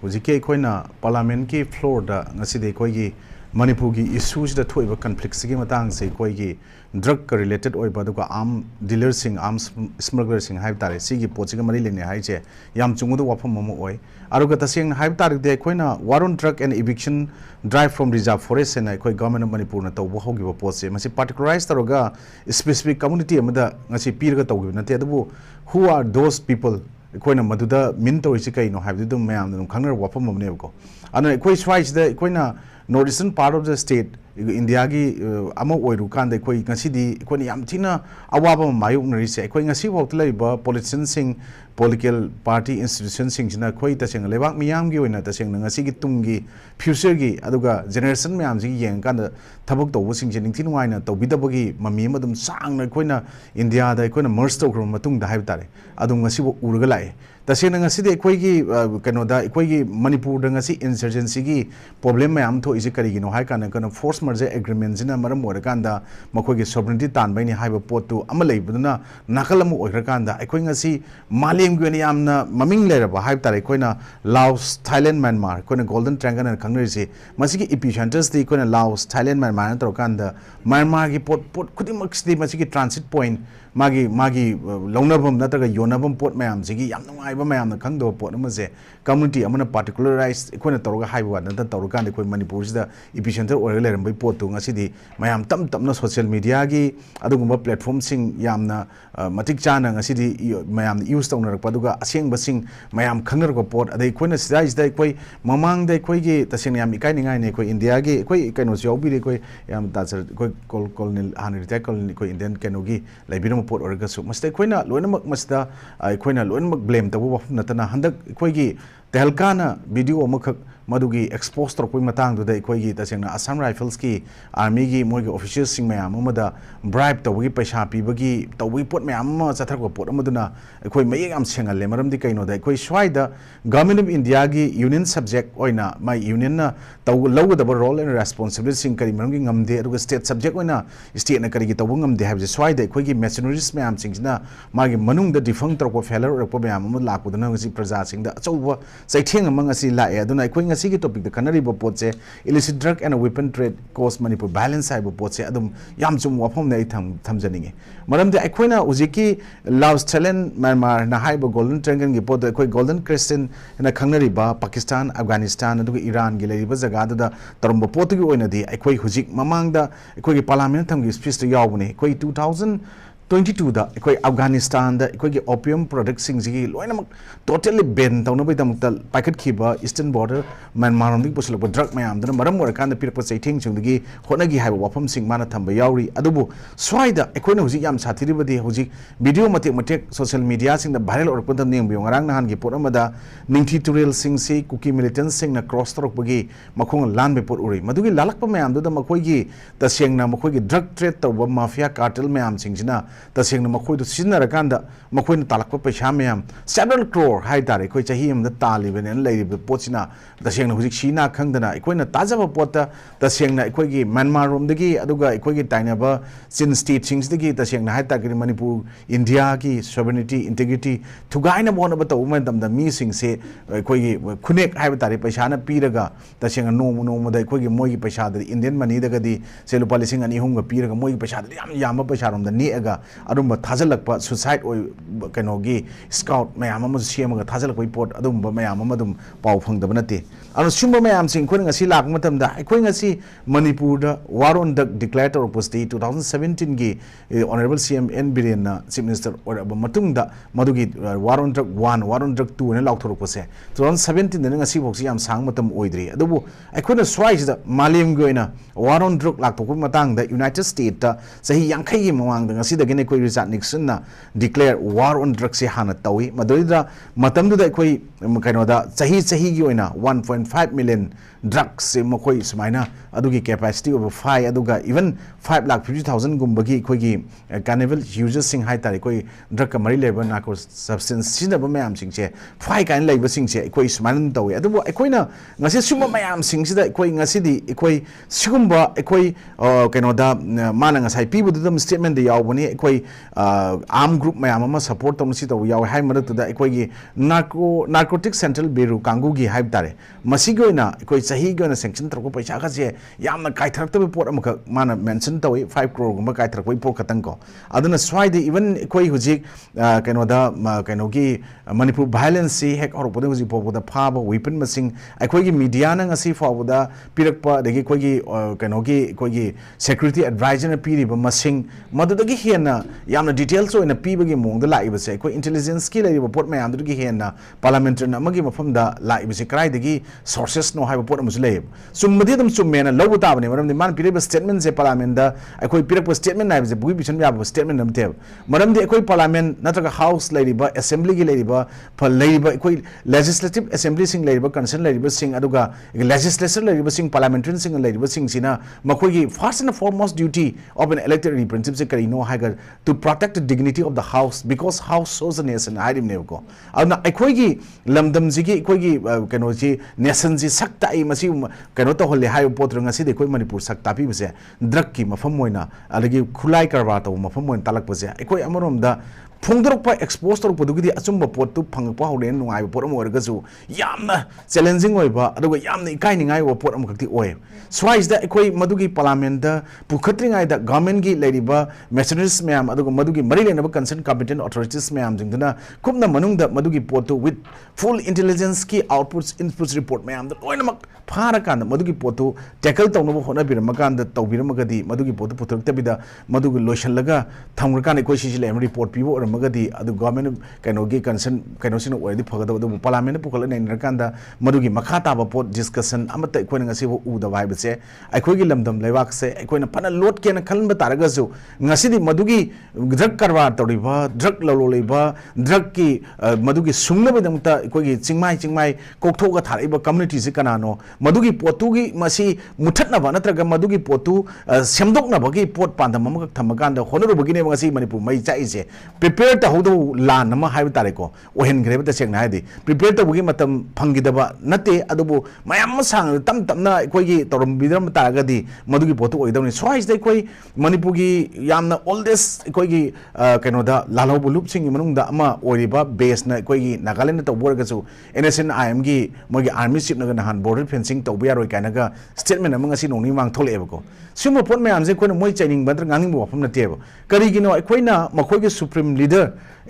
Hujike Koina Parliament ki floor da Naside Koigi Manipur ki issues da Toiba conflicts ki matang se Koigi drug related oi baduka arm dealers sing arms smugglers sing hype tare sigi pochiga mari lene haiche yam chungudu wapam momo oi aruga tasing hype tare de koina war on drug and eviction drive from reserve forest and koi government of Manipur na tawba hogi ba poche masi particularized taroga specific community amada ngasi pirga tawgi na te adu who are those people koina maduda min to isi kai no have du mayam no khangner wapam momne ko ana koi switch the koina northeastern part of the state India gi amo oiru kan de koi ngasi di koi yam thina awaba mayuk nari se koi ngasi wok lai ba politicians sing political party institutions sing jina koi ta sing lebak miyam gi oina ta sing ngasi gi tumgi future gi aduga generation miyam ji yeng kan da thabuk to sing jing thin wai na to bidabagi mami madum sang na koi na India da koi na merge to grum matung da hai tare adum ngasi bo urga lai tasena ngasi de koi gi kanoda koi gi Manipur da ngasi insurgency gi problem mayam tho isi kari gi no hai kan kana force merger agreement jina maram or kanda makoi gi sovereignty tan bai ni haiba pot tu amalei buduna nakalamu oira kanda koi ngasi malem gi ni amna maming lera ba hai tare koi na Laos Thailand Myanmar koi na golden triangle na khangri se masigi epicenters di koi na Laos Thailand Myanmar to kanda Myanmar gi pot khudimak sti masigi transit point magi launabam nataga yonabam pot mayam sigi yam nungai ba mayam na khangdo pot amase community amana particularized ikona toroga haiba na toroga ne koi Manipur sida epicenter oil leram bai pot tu ngasi di mayam tam na social media gi adugumba platform sing yamna matik chana ngasi di mayam use tawna rak paduga aseng basing mayam khangner ko pot adai koina sida isda koi mamang dai koi gi taseng yam ikai ningai ne koi India gi koi kaino jobi de koi yam tasar koi colonel hanrita colonel koi Indian kenogi laibiram pot orgasu masta koina loinamak masta koina loinamak blame tabu wafum natana handak koigi tehalkana video amakak madugi expose torpoi matang du dai koigi tasengna Assam Rifles ki army gi moigi officials sing mayam amada bribe tawgi paisa pibagi tawgi pot mayam ma chathar ko pot amaduna koi mayek am sengal le maram di kaino dai koi swaida government of India gi union subject oina my union na taw lawda role and responsibility sing kari maram gi ngamde aduga state subject oina state na kari gi taw ngamde have swaida koi gi mercenaries mayam sing na magi manung da defunct torko failure or ko mayam am lakuduna ngasi praja sing da chauwa saitheng amang asi la e aduna koi ngasi topic the kanari bo potse illicit drug and weapon trade cause Manipur balance hai bo potse adum yam chum wafom nei thamjaninge maram de akoina uziki Laos Thailand Myanmar na hai bo golden triangle gi pot koi golden crescent na khangnari ba Pakistan Afghanistan adu Iran gi lei ba jaga da tarum bo pot gi oina di akoi hujik mamang da akoi gi parliament tham gi speech to yawune koi 2022 da koi Afghanistan da koi gi opium product sing gi loinamak totally ban tawna bai dam tal packet khiba eastern border Myanmar rom dik posilak drug mayam da maram or kan da pirpa saithing chung gi hona gi haiba wafam sing mana thamba yauri adubu swaida ekoina huji yam sathiri badi huji video matek social media sing da viral or pundam ning biong rang nahan gi pot amada ningthi tutorial sing se cookie militants sing na cross torok bagi makhong lan be pot uri madugi lalak pa mayam da makhoi gi taseng na makhoi gi drug trade tawba mafia cartel mayam sing jina taseng na makhoi du sinna rakanda makhoi na talak pa paisa mayam several crore hai tare koi chahi am da tali ben lai pochina taseng na huji china khangdana ekoina tajaba pota taseng na ekoi gi Myanmar rom dagi aduga ekoi gi tainaba chin state things dagi taseng na hai ta gi Manipur India gi sovereignty integrity thugaina bona ba to man dam da mi sing se ekoi gi khunek hai ba tare paisa na piraga taseng no da ekoi gi moi gi paisa da Indian money daga di se lupa lising ani hum ga piraga moi gi paisa da yam paisa rom da ni aga adum ba thajalakpa suicide oi kaino gi scout mayam am siam ga thajalakpa pot adum ba mayam am adum pau phang da banate anu sumba mayam sing khoi ngasi lak matam da khoi ngasi Manipur da war on drug declared or posti 2017 gi honorable CM N biren na chief minister or matung da madugi war on drug 1 war on drug 2 ne lauk thorok pose 2017 da ngasi boksi yam sang matam oidri adubu khoi na swise da malim goina war on drug lak thok matang da United States da sahi yankhai gi mawang da ngasi da gene khoi Richard Nixon na declare war on drug se hana tawi madoi matam da khoi kaino da sahi gi oina 1.5 million drugs se makoi sumaina adugi capacity of 5 aduga even 5,50,000 gumbagi khoi carnival users sing hai tari koi drug ka mari level na ko substance sina ba mayam sing che 5 kan leiba sing che koi sumanan tawi adubu ekoina ngasi suma mayam sing sida koi ngasi di koi sigumba koi kaino da mana ngasai pibu dum statement de yaw boni ꯑꯩꯈꯣꯏ arm group मैम अमा support तौन सी तौ याव हाई मरतुदा अखोई नार्कोटिक सेंट्रल ब्यूरो कांगूगी हाइब तारे मसीगी ओइना अखोई चही गी ओइना सैंक्शन तरको पैसा खासे यामना काइथरक्तबे पोट अमख माना मेंशन तौई 5 crore गुंबा काइथरकोई पोट खतंग को अदुना स्वाइदे इवन अखोई हुजिक कैनोदा कैनोगी मणिपुर वायलेंस सी हेक औरपदे हुजिक पोबदा फाबा वेपन मसिंग अखोई मीडिया ना ngasi फावदा पिरकपा दगी अखोई कैनोगी अखोई सिक्योरिटी एडवाइजर ना पीरिबा मसिंग मदुदगी हेना यामना डिटेल्स ओइना पीबगी मोंग दा लाइबसे अखोई इंटेलिजेंस की लेरिबा पोट मैम दुगी हेना पार्लियामेंट्री अमगी मफमदा लाइबसे क्राइदगी सोर्सेस नो हाइबा पोट अमसु लेब सुमदि दम सुमेना लबु ताबने मरमदि मान पिरिबा स्टेटमेंट से पार्लियामेंट दा अखोई पिरकपा स्टेटमेंट नाइबसे बुगी बिसन याबा स्टेटमेंट नमते मरमदि अखोई पार्लियामेंट नत्रगा हाउस लेरिबा असेंबली की लेरिबा फल लेरिबा अखोई लेजिस्लेटिव असेंबली सिंग लेरिबा कंसर्न लेरिबा सिंग अदुगा लेजिस्लेचर लेरिबा सिंग पार्लियामेंट्री सिंग लेरिबा सिंग सिना मखोई first and foremost duty of an elected representative से करिनो हाइगर to protect the dignity of the house because house shows the nation हाइरिमने को अदुना अखोई लमदम जिगी अखोई कनो जी नेशन जी सक्ता ई मसी कनो तो होले high पोत्र ngasi de koi manipur sakta pi bse drug ki mafam moina alagi khulai karwa to mafam moin talak bse akoi amorom da फोंदरप एक्सपोज तौरपदी अचुब पोटू फंगप हौरे नुब पोट यामना चैलेंजिंग इकायनिंगाई पोट स्वाइसद अखोई मदुगी पार्लियामेंट पुखत्रिंगाइद गवर्नमेंट की लेरिबा मेशनरीज मैम मदुगी मरी लेनब कंसर्न कॉम्पिटेंट अथॉरिटीज मैम जिंगदना कुमना मनुंग मदुगी पोटू विद फुल इंटेलिजेंस की आउटपुट्स इनपुट्स रिपोर्ट मैम लोइनमक फारकान मदुगी पोटू टैकल तौनब होनाबिरमकान तौबिरमगदी मदुगी पोटू पुथरक्तबिदा मदुगी लोइसनलगा थमरकान अखोई सिजिले रिपोर्ट पीबो मगदी अदु गवर्नमेंट कैनोगी कंसर्न कैनोसिन ओइदी फगदो पार्लियामेंट पुखल नैनरकांदा मदुगी मखा ताबा पोट डिस्कशन अमत अखोइन ngasi उदा वाइबसे अखोगी लमदम लेवाक से अखोइन फना लोट केन खलन बतारगसु ngasi di मदुगी ड्रग करवा तौरिबा ड्रग ललोलेबा ड्रग की मदुगी सुंगनबदमता अखोगी चिंगमाई कोकथोगा थारिबा कम्युनिटी से कनानो मदुगी पोतुगी मसी मुथतनबा नत्रगा मदुगी पोतु सेमदोकनबगी पोट पांदम ममक थमकांदा होनरुबगिने ngasi मणिपुर मई चाइसे प्रिपेयर तहौदो लान अमा हाइब तारेको ओहेनग्रेब तसेंगना हाइदि प्रिपेयर तबुगी मतम फंगिदबा नते अदुबु मयाम सांग तम तमना अखोइगी तौरमबिदरम तारगदी मदुगी पोतु ओइदवनि स्वाइस दे अखोइ मणिपुरगी यामना ओल्डेस्ट अखोइगी कैनोदा लालहौबु लुपसिंग मनुंगदा अमा ओरिबा बेस न अखोइगी नागालैंड तौबरगसु NSNIM गी मोगी आर्मी चिफ नगा नहान बॉर्डर फेंसिंग तौबियारोय कायनागा स्टेटमेंट अमा ngasi नोंनि मांगथोलेबको सिम पोट मैम जे कोइन मोय chaining Badr गांगिंग वफम नतेब करिगिनो अखोइना मखोइगी supreme leader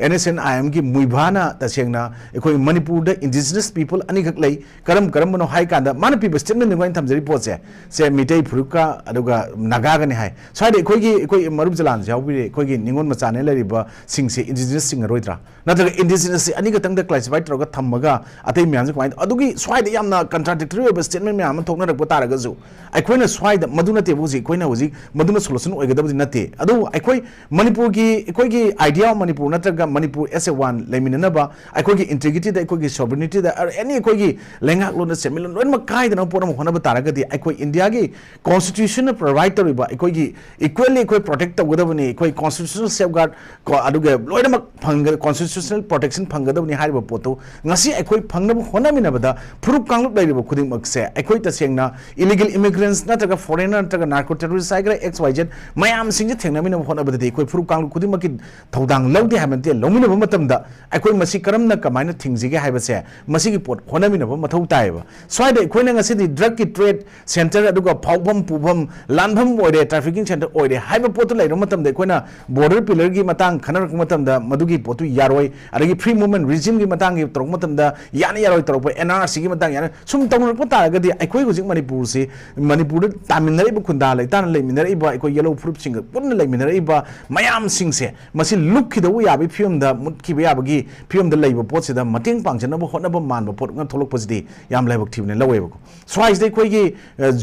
NSNIM की मुइभाना तसेंगना अखोइ मणिपुर इंडिजिनस पीपल अनिखक लई करम बनो हाई कांदा मान पीब स्टेटमेंट निगोइन थमजरी पोचे से मिटै फुरुका अदुगा नागागने हाई साइड अखोइ मरुब जलान जाउबिरे अखोइ निगोन मचाने लरिबा सिंगसे इंडिजिनस सिंग रोइद्रा नत्रगा इंडिजिनस से अनिगतंग क्लासिफाइड तरगा थमगा अतै म्यान क्वाइन अदुगी स्वाइड यामना कंट्राडिक्टरी ओइब स्टेटमेंट म्याम थोकनरक तारगजु अखोइना स्वाइड मदुना तेबुजी अखोइना हुजी मदुना सोल्यूशन ओइगदबदि नते अदु अखोइ मणिपुर की अखोइगी आइडिया ऑफ मणिपुर नत्रगा मणिपुर एस ए वन लेमिननबा अखोइगी इंटीग्रिटी दा अखोइगी सॉवरेनिटी दा एनी अखोइगी लेंगाक लोन सेमिलन लोन म काइदना पोरम होनब तारगदि अखोइ इंडिया की कॉन्स्टिट्यूशन प्रोवाइड तरिबा अखोइगी इक्वली अखोइ प्रोटेक्ट तगदबनि अखोइ कॉन्स्टिट्यूशनल सेफगार्ड को अदुगे लोइन म फंग कॉन्स्टिट्यूशनल प्रोटेक्शन फंगदबनि हारिबा पोतो ngasi अखोइ फंगनब होनमिनबदा फुरुप कांगलुप लैरिबा खुदिंग मक्से अखोइ तसेंगना इलीगल इमिग्रेंट्स नत्रगा फॉरेनर नत्रगा नार्को टेररिस्ट साइगर XYZ मयाम सिंग थेंगनमिन होनबदि अखोइ फुरुप कांगलुप खुदिंग मकि थौदांग लौदे हामनते लौमिनब मतमदा अखोइ मसी करमना कमाइना थिंगजिगे हाइबसे मसीगी पोट होनमिनब मथौ तायबा स्वाइदे अखोइना ngasi ड्रग की ट्रेड सेंटर अदुगा फाउबम पुबम लानभम ओइरे ट्रैफिकिंग सेंटर ओइरे हाइबा पोट लैरो मतमदा अखोइना बॉर्डर पिलर की मतंग खनरक मतमदा मदुगी पोतु यारोय अदगी फ्री मूवमेंट रिजिम की मतंग तरक मतमदा यानी यारोय तरक NRC की मतंग यानी सुम तमरक तारगदि अखोइ हुजिक मणिपुर से मणिपुर तामिनरिब खुंदा लैतान लेमिनरिबा अखोइ येलो फ्रूट सिंग पुन लेमिनरिबा मयाम सिंगसे मसी लुखिदउ याबि फियम दा मुतखिबे याबगी फियम दा लैबो पोट सिदा मतेंग पांगजनब होनब मानब पोट न थोलक पजिदि याम लाइबक थिबने लवेबको स्वाइस दे कोइगी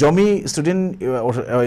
जोमी स्टूडेंट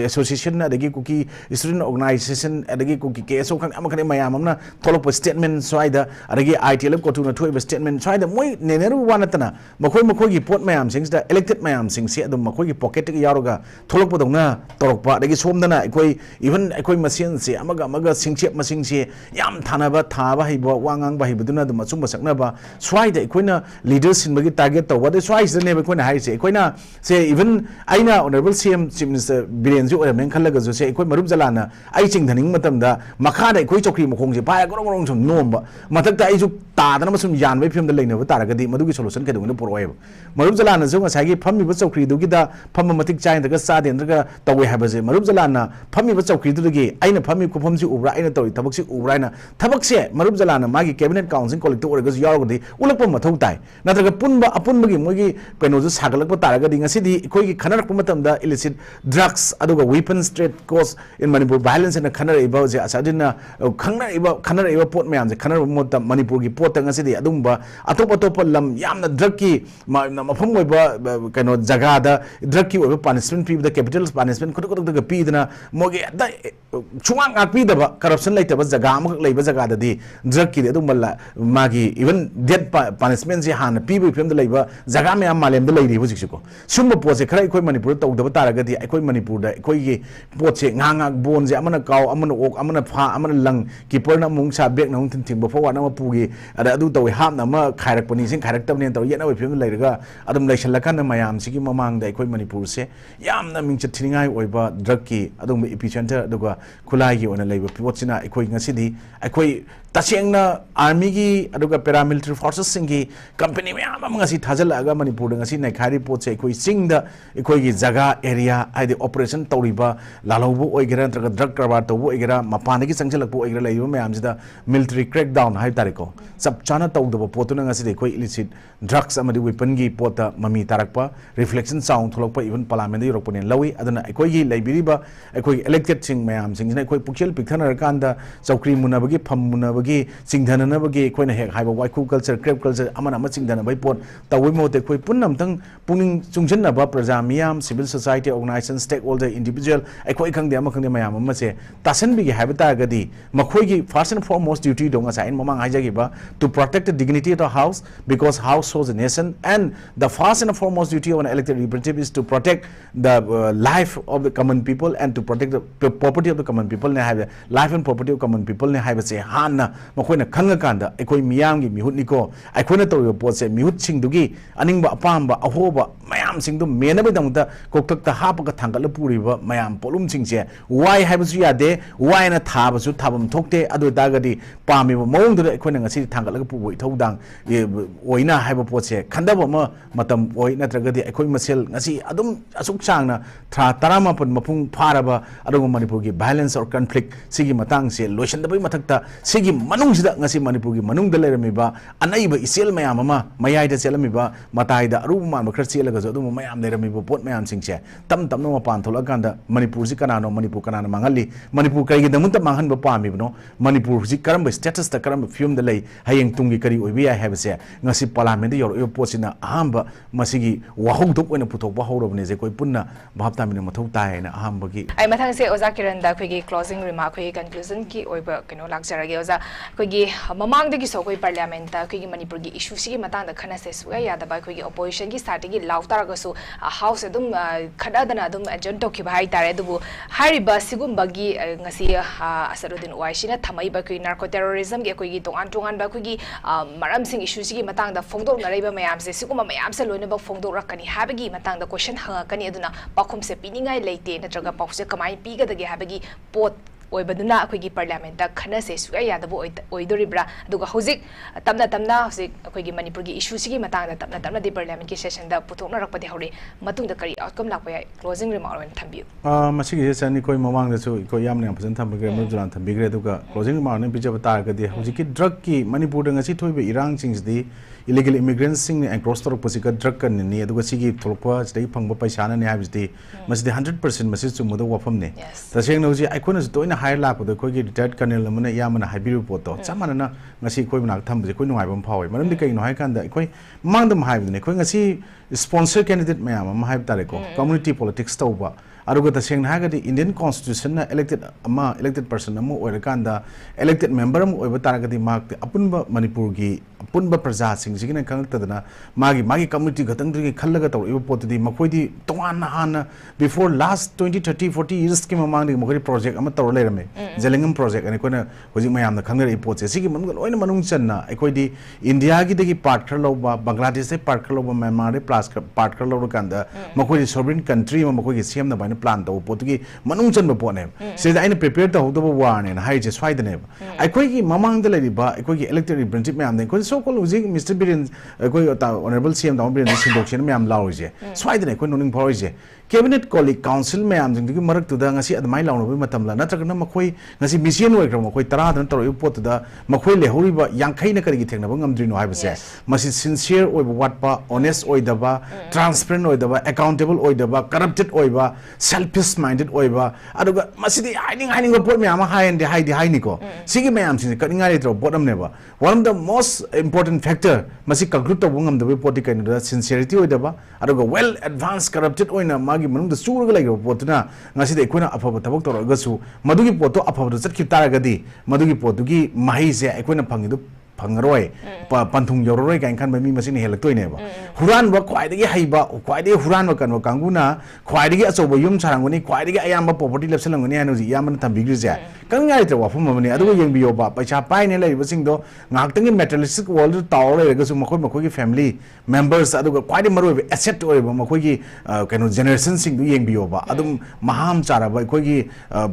एसोसिएशन अदगी कुकी स्टूडेंट ऑर्गेनाइजेशन अदगी कुकी केसो खन अमखने मयाम हमना थोलक स्टेटमेंट स्वाइदा अदगी ITL कोटुना थोइब स्टेटमेंट स्वाइदा मोय नेनेरु वानतना मखोइगी पोट मयाम सिंगदा इलेक्टेड मयाम सिंगसे अदम मखोइगी पॉकेट के यारोगा थोलक पदौना तोरकपा अदगी सोमदना अखोइ इवन अखोइ मसियन से अमगा सिंगचे मसिंगसे याम थाना ꯁꯥꯟꯅꯕ ꯊꯥꯕ ꯍꯩꯕ ꯋꯥ ꯉꯥꯡꯕ ꯍꯩꯕꯗꯨꯅ ꯑꯗꯨꯝ ꯑꯆꯨꯝꯕ ꯁꯛꯅꯕ ꯁ꯭ꯋꯥꯏꯗ ꯑꯩꯈꯣꯏꯅ ꯂꯤꯗꯔ ꯁꯤꯟꯕꯒꯤ ꯇꯥꯔꯒꯦꯠ ꯇꯧꯕ ꯑꯗꯩ ꯁ꯭ꯋꯥꯏꯁꯤꯗꯅꯦꯕ ꯑꯩꯈꯣꯏꯅ ꯍꯥꯏꯔꯤꯁꯦ ꯑꯩꯈꯣꯏꯅ ꯁꯦ ꯏꯚꯟ ꯑꯩꯅ ꯑꯣꯅꯔꯦꯕꯜ ꯁꯤएम ꯆꯤꯐ ꯃꯤꯅꯤꯁꯇꯔ ꯕꯤꯔꯦꯟꯁꯤ ꯑꯣꯏꯔꯝꯃꯦꯅ ꯈꯜꯂꯒꯁꯨ ꯁꯦ ꯑꯩꯈꯣꯏ ꯃꯔꯨꯞ ꯖꯂꯥꯟꯅ ꯑꯩ ꯆꯤꯡꯊꯅꯤꯡꯕ ꯃꯇꯝꯗ ꯃꯈꯥꯗ ꯑꯩꯈꯣꯏ ꯆꯧꯀ꯭ꯔꯤ ꯃꯈꯣꯡꯁꯦ ꯄꯥꯏꯔ ꯒꯣꯔꯣꯡ ꯒꯣꯔꯣꯡ ꯁꯨꯝ ꯅꯣꯝꯕ ꯃꯊꯛꯇ ꯑꯩꯁꯨ ꯇꯥꯗꯅ ꯁꯨꯝ ꯌꯥꯟꯕꯒꯤ ꯐꯤꯕꯝꯗ ꯂꯩꯅꯕ ꯇꯥꯔꯒꯗꯤ ꯃꯗꯨꯒꯤ ꯁꯣꯂꯨꯁꯟ ꯀꯩꯗꯧꯉꯩꯗ ꯄꯨꯔꯛꯑꯣꯏꯕ ꯃꯔꯨꯞ ꯖꯂꯥꯟꯅꯁꯨ ꯉꯁꯥꯏꯒꯤ ꯐꯝꯃꯤꯕ ꯆꯧꯀ꯭ꯔꯤꯗꯨꯒꯤꯗ ꯐꯝꯕ ꯃꯇꯤꯛ ꯆꯥꯏ ꯅꯠꯇ꯭ꯔꯒ ꯆꯥꯗꯦ ꯅꯠꯇ꯭ꯔꯒ ꯇꯧꯋꯦ ꯍꯥꯏꯕꯁꯦ ꯃꯔꯨꯞ ꯖꯂꯥꯟꯅ ꯐꯝꯃꯤꯕ ꯆꯧꯀ꯭ꯔꯤꯗꯨꯗꯒꯤ ꯑꯩꯅ ꯐꯝꯃꯤꯕ ꯈꯨꯐꯝꯁꯤ ꯎꯕ꯭ꯔꯥ ꯑꯩꯅ ꯇꯧꯔꯤ ꯊꯕꯛꯁꯤ ꯎꯕ꯭ꯔꯥ ꯍꯥꯏꯅ ꯊꯕꯛꯁꯦ ꯃꯔꯨꯞ ꯖꯂꯥꯟꯅ ꯃꯥꯒꯤ ꯀꯦꯕꯤꯅꯦꯠ ꯀꯥꯎꯟꯁꯤꯜ ꯀꯣꯂꯤꯛꯇ ꯑꯣꯏꯔꯒꯁꯨ ꯌꯥꯎꯔꯒꯗꯤ ꯎꯠꯂꯛꯄ ꯃꯊꯧ ꯇꯥꯏ ꯅꯠꯇ꯭ꯔꯒ ꯑꯄꯨꯟꯕꯒꯤ ꯃꯣꯏꯒꯤ ꯀꯩꯅꯣꯁꯨ ꯁꯥꯒꯠꯂꯛꯄ ꯇꯥꯔꯒꯗꯤ ꯉꯁꯤꯗꯤ ꯑꯩꯈꯣꯏꯒꯤ ꯈꯟꯅꯔꯛꯄ ꯃꯇꯝꯗ ꯏꯂꯤꯁꯤꯠ ꯗ꯭ꯔꯒꯁ ꯑꯗꯨꯒ ꯋꯦꯄꯟꯁ ꯇ꯭ꯔꯦꯗ ꯀꯣꯁ ꯏꯟ ꯃꯅꯤꯄꯨꯔ ꯚꯥꯏꯂꯦꯟꯁ ꯍꯥꯏꯅ ꯈꯟꯅꯔꯛꯏꯕ ꯍꯧꯖꯤꯛ ꯑꯁꯥꯗꯨꯅ ꯈꯟꯅꯔꯛꯏꯕ ꯄꯣꯠ ꯃꯌꯥꯝꯁꯦ ꯈꯟꯅꯔꯕ ꯃꯍꯨꯠꯇ ꯃꯅꯤꯄꯨꯔꯒꯤ ꯄꯣꯠꯇ ꯉꯁꯤꯗꯤ ꯑꯗꯨꯒꯨꯝꯕ ꯑꯇꯣꯞꯄ ꯂꯝ ꯌꯥꯝꯅ ꯗ꯭ꯔꯒꯀꯤ ꯃꯐꯝ ꯑꯣꯏꯕ ꯀꯩꯅꯣ ꯖꯒꯥꯗ ꯗ꯭ꯔꯒꯀꯤ ꯑꯣꯏꯕ ꯄꯥꯅꯤꯁꯃꯦꯟ ꯄꯤꯕꯗ ꯀꯦꯄꯤꯇꯦꯜ ꯄꯥꯅꯤꯁꯃꯦꯟ ꯈꯨꯗꯛꯇꯒ ꯄꯤꯗꯅ ꯃꯣꯏꯒꯤ ꯁꯨꯡꯉꯥꯛ ꯉꯥꯛꯄꯤꯗꯕ ꯀꯔꯞꯁꯟ ꯂꯩꯇꯕ ꯖꯒꯥ ꯑꯃꯈꯛ ꯂꯩꯕ ꯖꯒꯥꯗꯗꯤ ꯗ꯭ꯔꯒꯀꯤꯗꯤ ꯑꯗꯨꯒꯨꯝꯕ ꯃꯥꯒꯤ ꯏꯚꯟ ꯗꯦꯠ ꯄꯥꯅꯤꯁꯃꯦꯟꯁꯦ ꯍꯥꯟꯅ ꯄꯤꯕꯒꯤ ꯐꯤꯕꯝꯗ ꯂꯩꯕ ꯖꯒꯥ ꯃꯌꯥꯝ ꯃꯥꯂꯦꯝꯗ ꯂꯩꯔꯤ ꯍꯧꯖꯤꯛꯁꯤꯀꯣ ꯁꯨꯝꯕ ꯄꯣꯠꯁꯦ ꯈꯔ ꯑꯩꯈꯣꯏ ꯃꯅꯤꯄꯨꯔꯗ ꯇꯧꯗꯕ ꯇꯥꯔꯒꯗꯤ ꯑꯩꯈꯣꯏ ꯃꯅꯤꯄꯨꯔꯗ ꯑꯩꯈꯣꯏꯒꯤ ꯄꯣꯠꯁꯦ ꯉꯥꯏꯍꯥꯛ ꯕꯣꯟꯁꯦ ꯑꯃꯅ ꯀꯥꯎ ꯑꯃꯅ ꯑꯣꯛ ꯑꯃꯅ ꯐꯥ ꯑꯃꯅ ꯂꯪ ꯀꯤꯄꯔꯅ ꯑꯃꯨꯛ ꯁꯥ ꯕꯦꯛꯅ ꯑꯃꯨꯛ ꯊꯤꯡꯕ ꯐꯣꯔꯋꯥꯔꯗ ꯑꯃ ꯄꯨꯈꯤ ꯑꯗ ꯑꯗꯨ ꯇꯧꯏ ꯍꯥꯞꯅ ꯑꯃ ꯈꯥꯏꯔꯛꯄꯅꯤ ꯏꯁꯤꯡ ꯈꯥꯏꯔꯛꯇꯕꯅꯦꯅ ꯇꯧꯔ ꯌꯦꯠꯅꯕꯒꯤ ꯐꯤꯕꯝꯗ ꯂꯩꯔꯒ ꯑꯗꯨꯝ ꯂꯩꯁꯜꯂꯀꯥꯟꯗ ꯃꯌꯥꯝꯁꯤꯒꯤ ꯃꯃꯥꯡꯗ ꯑꯩꯈꯣꯏ ꯃꯅꯤꯄꯨꯔꯁꯦ ꯌꯥꯝꯅ ꯃꯤꯡꯆꯠ ꯊꯤꯅꯤꯡꯉꯥꯏ ꯑꯣꯏꯕ ꯗ꯭ꯔꯒꯀꯤ ꯑꯗꯨꯒꯨꯝꯕ ꯏꯄꯤꯁꯦꯟꯇꯔ ꯑꯗꯨꯒ ꯈꯨꯠꯂꯥꯏꯒꯤ ꯑꯣꯏꯅ ꯂꯩꯕ ꯄꯣꯠꯁꯤꯅ ꯑꯩꯈꯣꯏ ꯉꯁꯤꯗꯤ ꯑꯩꯈꯣꯏ ꯇꯁꯦꯡꯅ ꯑꯥꯔꯃꯤꯒꯤ ꯑꯗꯨꯒ ꯄꯦꯔꯥꯃꯤꯂꯤꯇꯔꯤ ꯐꯣꯔꯁꯦꯁꯁꯤꯡꯒꯤ ꯀꯝꯄꯦꯅꯤ ꯃꯌꯥꯝ ꯑꯃ ꯉꯁꯤ ꯊꯥꯖꯤꯜꯂꯛꯑꯒ ꯃꯅꯤꯄꯨꯔꯗꯉꯁꯤ ꯅꯩꯈꯥꯏꯔꯤꯕ ꯄꯣꯠꯁꯦ ꯑꯩꯈꯣꯏ ꯆꯤꯡꯗ ꯑꯩꯈꯣꯏꯒꯤ ꯖꯒꯥ ꯑꯦꯔꯤꯌꯥ ꯍꯥꯏꯗꯤ ꯑꯣꯄꯔꯦꯁꯟ ꯇꯧꯔꯤꯕ ꯂꯥꯜꯍꯧꯕ ꯑꯣꯏꯒꯦꯔꯥ ꯅꯠꯇ꯭ꯔꯒ ꯗ꯭ꯔꯒ ꯀꯔꯕꯥꯔ ꯇꯧꯕ ꯑꯣꯏꯒꯦꯔꯥ ꯃꯄꯥꯟꯗꯒꯤ ꯆꯪꯁꯤꯜꯂꯛꯄ ꯑꯣꯏꯒꯦꯔꯥ ꯂꯩꯔꯤꯕ ꯃꯌꯥꯝꯁꯤꯗ ꯃꯤꯂꯤꯇꯔꯤ ꯀ꯭ꯔꯦꯛ ꯗꯥꯎꯟ ꯍꯥꯏꯕ ꯇꯥꯔꯦꯀꯣ ꯆꯞ ꯆꯥꯅ ꯇꯧꯗꯕ ꯄꯣꯠꯇꯨꯅ ꯉꯁꯤꯗꯤ ꯑꯩꯈꯣꯏ ꯏꯂꯤꯁꯤꯠ ꯗ꯭ꯔꯒꯁ ꯑꯃꯗꯤ ꯋꯦꯄꯟꯒꯤ ꯄꯣꯠꯇ ꯃꯃꯤ ꯇꯥꯔꯛꯄ ꯔꯤꯐ꯭ꯂꯦꯛꯁꯟ ꯆꯥꯎꯅ ꯊꯣꯛꯂꯛꯄ ꯏꯚꯟ ꯄꯥꯔꯂꯥꯃꯦꯟꯗ ꯌꯧꯔꯛꯄꯅꯦꯅ ꯂꯧꯏ ꯑꯗꯨꯅ ꯑꯩꯈꯣꯏꯒꯤ ꯂꯩꯕꯤꯔꯤꯕ ꯑꯩꯈꯣꯏꯒꯤ ꯏꯂꯦꯛꯇꯦꯠꯁꯤꯡ ꯃꯌꯥꯝꯁꯤꯡꯁꯤꯅ ꯑꯩꯈꯣꯏ ꯄꯨꯛꯆꯦꯜ ꯄꯤꯛꯊꯅꯔꯀꯥꯟꯗ ꯆꯧꯀ꯭ꯔꯤ ꯃꯨꯟꯅꯕꯒꯤ ꯐꯝ ꯃꯨꯟꯅꯕꯒꯤ ꯆꯤꯡꯊꯅꯅꯕꯒꯤ ꯑꯩꯈꯣꯏꯅ ꯍꯦꯛ ꯍꯥꯏꯕ ꯋꯥꯏꯈꯨ ꯀꯜꯆꯔ ꯀ꯭ꯔꯦꯞ ꯀꯜꯆꯔ ꯑꯃ ꯆꯤꯡꯊꯅꯕꯒꯤ ꯄꯣꯠ ꯇꯧꯕꯒꯤ ꯃꯍꯨꯠꯇ ꯑꯩꯈꯣꯏ ꯄꯨꯟꯅ ꯑꯃꯇꯪ ꯄꯨꯛꯅꯤꯡ ꯆꯨꯡꯁꯤꯟꯅꯕ ꯄ꯭ꯔꯖꯥ ꯃꯤꯌꯥꯝ civil society organisation stakeholder individual ꯑꯩꯈꯣꯏ ꯈꯪꯗꯦ ꯑꯃ ꯈꯪꯗꯦ ꯃꯌꯥꯝ ꯑꯃꯁꯦ ꯇꯥꯁꯟꯕꯤꯒꯦ ꯍꯥꯏꯕ ꯇꯥꯔꯒꯗꯤ ꯃꯈꯣꯏꯒꯤ ꯐꯥꯔꯁ ꯑꯦꯟड ꯐꯣꯔꯃꯣꯁט ꯗ꯭ꯌꯨꯇꯤꯗꯣ ꯉꯁꯥꯏ ꯑꯩꯅ ꯃꯃꯥꯡ ꯍꯥꯏꯖꯈꯤꯕ ꯇꯨ ꯄ꯭ꯔꯣꯇꯦꯛ ꯗ ꯗꯤꯒꯅꯤꯇꯤ of the house because house shows a nation and the first and foremost duty of an elected representative is to protect the life of the common people and to protect the property of the common people ne haiba life and property of common people ne haiba se hanna makoina khangakanda aikoi miyamgi mihutniko aikoina tawriba potse mihut singdugi aningba apamba ahoba mayam singdu menabai damta koktakta hapaga thangatla puriba mayam polum singse wai haibasu yade wai na thabasu thabam thokte adu dagadi pamiba mawngdu aikoina ngasi thangatlaga pubo ithaudang oina haiba potse khandaba ma matam oi natragadi aikoi masel ngasi adum asuk changna thra taramapan mapung pharaba adugo manipurgi violence or conflict sigi matang se loishandabai mathakta sigi manungsida ngasi manipurgi manungda leramiba anaiba isel mayam ama mayaida selamiba mataida aruba man khar chelaga jo adum mayam leramiba pot mayam singse tamna mapan tholakanda manipur si kanano manipur kanana mangali manipur kaigi damunta manghan ba pamibno manipur si karamba status ta karamba film da lei hayeng tungi kari oibi ya habse ngasi parliament yor potsina ahamba masigi wahong tok oina puthokba horobne je koi punna bhaptamina mathau tai na ahambagi ai mathang se oza kiran da khoi gi closing remark khoi conclusion ki oiba kino lakjarage oza khoi gi mamang de gi so khoi parliament ta khoi gi manipur gi issue si gi matang da khana se su ya da ba khoi gi opposition gi start gi lautar ga su house adum khada dana adum agent to ki bhai tare dubu hari ba sigum bagi ngasi asarudin waishina thamai ba khoi narco terrorism gi khoi gi tongan ba khoi gi maram sing issue si gi matang da phongdok na reiba mayam se sigum mayam se loina ba phongdok rakani habagi matang da question hangakani aduna pakhum se piningai leite natraga pause kamai pigadage habagi pot oibaduna akoigi parliament ta khana se suya yadabu oidoribra aduga hozik tamna hozik akoigi manipur gi issue sigi matang da tamna di parliament ki session da puthokna rakpade hore matung da kari outcome lakpa yai closing remark on thambiu masigi session ni koi mamang da su koi yamna phasan thambigre mujulan thambigre aduga closing remark ne bijaba targadi hojiki drug ki manipur da ngasi thoibe irang chingsdi illegal immigrants sing across the pasika drug kan ni aduga sigi tholpa sidai phangba paisa na ne habisdi masidi 100% message chu muda wafam ne taseng noji aikona toina high lap the koi retired colonel amana yamana haibiru poto chamana ngasi koi nak thambje koi nuai bam phawai maram di kai no hai kan da koi mangdam hai ne koi ngasi sponsor candidate ma'am हम HYBE तारे को community politics तौबा अरुगा तसेंग Nagdi Indian Constitution ना elected person अमु ओरकांदा elected member अमु ओइबा तारगदी माग अपुनबा मणिपुर की अपुनबा प्रजा सिंग सिगिना खंगतदना मागी community गतंग दुगी खल्लगा तौ इबा पोतदी मखोइदी तोंगान हाना before last 20 30 40 years की ममांग मखोइ project अमा तौ लेरमे जेलेंगम project अने कोना होजि मयाम ना खंगरे इपोचे सिगी मनुग लोइन मनुंग चन्ना अखोइदी इंडिया की दगी पार्ट खर लौबा बांग्लादेश से पार्ट खर लौबा म्यांमार दे प्लास पार्ट खर लौर कांदा मखोइ sovereign country मखोइ सेम ना बाइन प्लान तौ पोतगी मनुंग चन बपोने से आइन प्रिपेयर तौ होदबो वाने हाइजे स्वाइदने अखोइगी ममांग दे लेरिबा अखोइगी इलेक्टेड रिप्रेजेंटेटिव म्याम दे को सो कॉल होजि मिस्टर बिरेन अखोइ ऑनरेबल सीएम दाउ बिरेन सिंडोक्शन म्याम लाउजे स्वाइदने को नोनिंग फॉरजे कैबिनेट कॉलिग काउंसिल मैम जिंदगी मरक तुदा ngasi admai launoboi matamla natragna makhoi ngasi mission oikra makhoi 10 dan toro pot da makhoi lehoriba 50 na karigi thekna ngamdrino haibase masi sincere oiba watpa honest oidaba transparent oidaba accountable oidaba corrupted oiba selfish minded oiba aduga masidi hiding pot me ama hainde haidi ko sigi mayam sin kaninga retro bottom neba one of the most important factor masi conclude to ngamdabe poti kainda sincerity oidaba aduga well advanced corrupted oina ꯃꯥꯒꯤ ꯃꯅꯨꯡꯗ ꯆꯨꯔꯒ ꯂꯩꯔꯕ ꯄꯣꯠꯇꯨꯅ ꯉꯁꯤꯗꯤ ꯑꯩꯈꯣꯏꯅ ꯑꯐꯕ ꯊꯕꯛ ꯇꯧꯔꯒꯁꯨ ꯃꯗꯨꯒꯤ ꯄꯣꯠꯇꯣ ꯑꯐꯕꯗ ꯆꯠꯈꯤꯕ ꯇꯥꯔꯒꯗꯤ ꯃꯗꯨꯒꯤ ꯄꯣꯠꯇꯨꯒꯤ ꯃꯍꯩꯁꯦ ꯑꯩꯈꯣꯏꯅ ꯐꯪꯉꯤꯗꯨ ꯐꯪꯉꯔꯣꯏ ꯄꯟꯊꯨꯡ ꯌꯧꯔꯔꯣꯏ ꯀꯥꯏꯅ ꯈꯟꯕ ꯃꯤ ꯃꯁꯤꯡꯅ ꯍꯦꯜꯂꯛꯇꯣꯏꯅꯦꯕ ꯍꯨꯔꯥꯟꯕ ꯈ꯭ꯋꯥꯏꯗꯒꯤ ꯍꯩꯕ ꯈ꯭ꯋꯥꯏꯗꯒꯤ ꯍꯨꯔꯥꯟꯕ ꯀꯟꯕ ꯀꯥꯡꯕꯨꯅ ꯈ꯭ꯋꯥꯏꯗꯒꯤ ꯑꯆꯧꯕ ꯌꯨꯝ ꯁꯥꯔꯝꯒꯅꯤ ꯈ꯭ꯋꯥꯏꯗꯒꯤ ꯑꯌꯥꯝꯕ ꯄ꯭ꯔꯣꯄꯔꯇꯤ ꯂꯦꯞꯁꯜꯂꯝꯒꯅꯤ ꯍꯥꯏꯅ ꯍꯧꯖꯤꯛ ꯏꯌꯥꯝꯕꯅ ꯊꯝꯕꯤꯈ꯭ꯔꯤꯁꯦ ꯀꯪꯅꯤꯡꯉꯥꯏ ꯂꯩꯇ꯭ꯔꯕ ꯋꯥꯐꯝ ꯑꯃꯅꯤ ꯑꯗꯨꯒ ꯌꯦꯡꯕꯤꯌꯣꯕ ꯄꯩꯁꯥ ꯄꯥꯏꯅ ꯂꯩꯔꯤꯕꯁꯤꯡꯗꯣ ꯉꯥꯏꯍꯥꯛꯇꯪꯒꯤ ꯃꯦꯇꯔꯤꯌꯦꯂꯤꯁꯇꯤꯛ ꯋꯥꯔꯜꯗ ꯇꯥꯎꯔ ꯂꯩꯔꯒꯁꯨ ꯃꯈꯣꯏꯒꯤ ꯐꯦꯃꯤꯂꯤ ꯃꯦꯝꯕꯔꯁ ꯑꯗꯨꯒ ꯈ꯭ꯋꯥꯏꯗꯒꯤ ꯃꯔꯨꯑꯣꯏꯕ ꯑꯦꯁꯦꯠ ꯑꯣꯏꯕ ꯃꯈꯣꯏꯒꯤ ꯀꯩꯅꯣ ꯖꯦꯅꯦꯔꯦꯁꯟꯁꯤꯡꯗꯨ ꯌꯦꯡꯕꯤꯌꯣꯕ ꯑꯗꯨꯝ ꯃꯍꯥꯝ ꯆꯥꯔꯕ ꯑꯩꯈꯣꯏꯒꯤ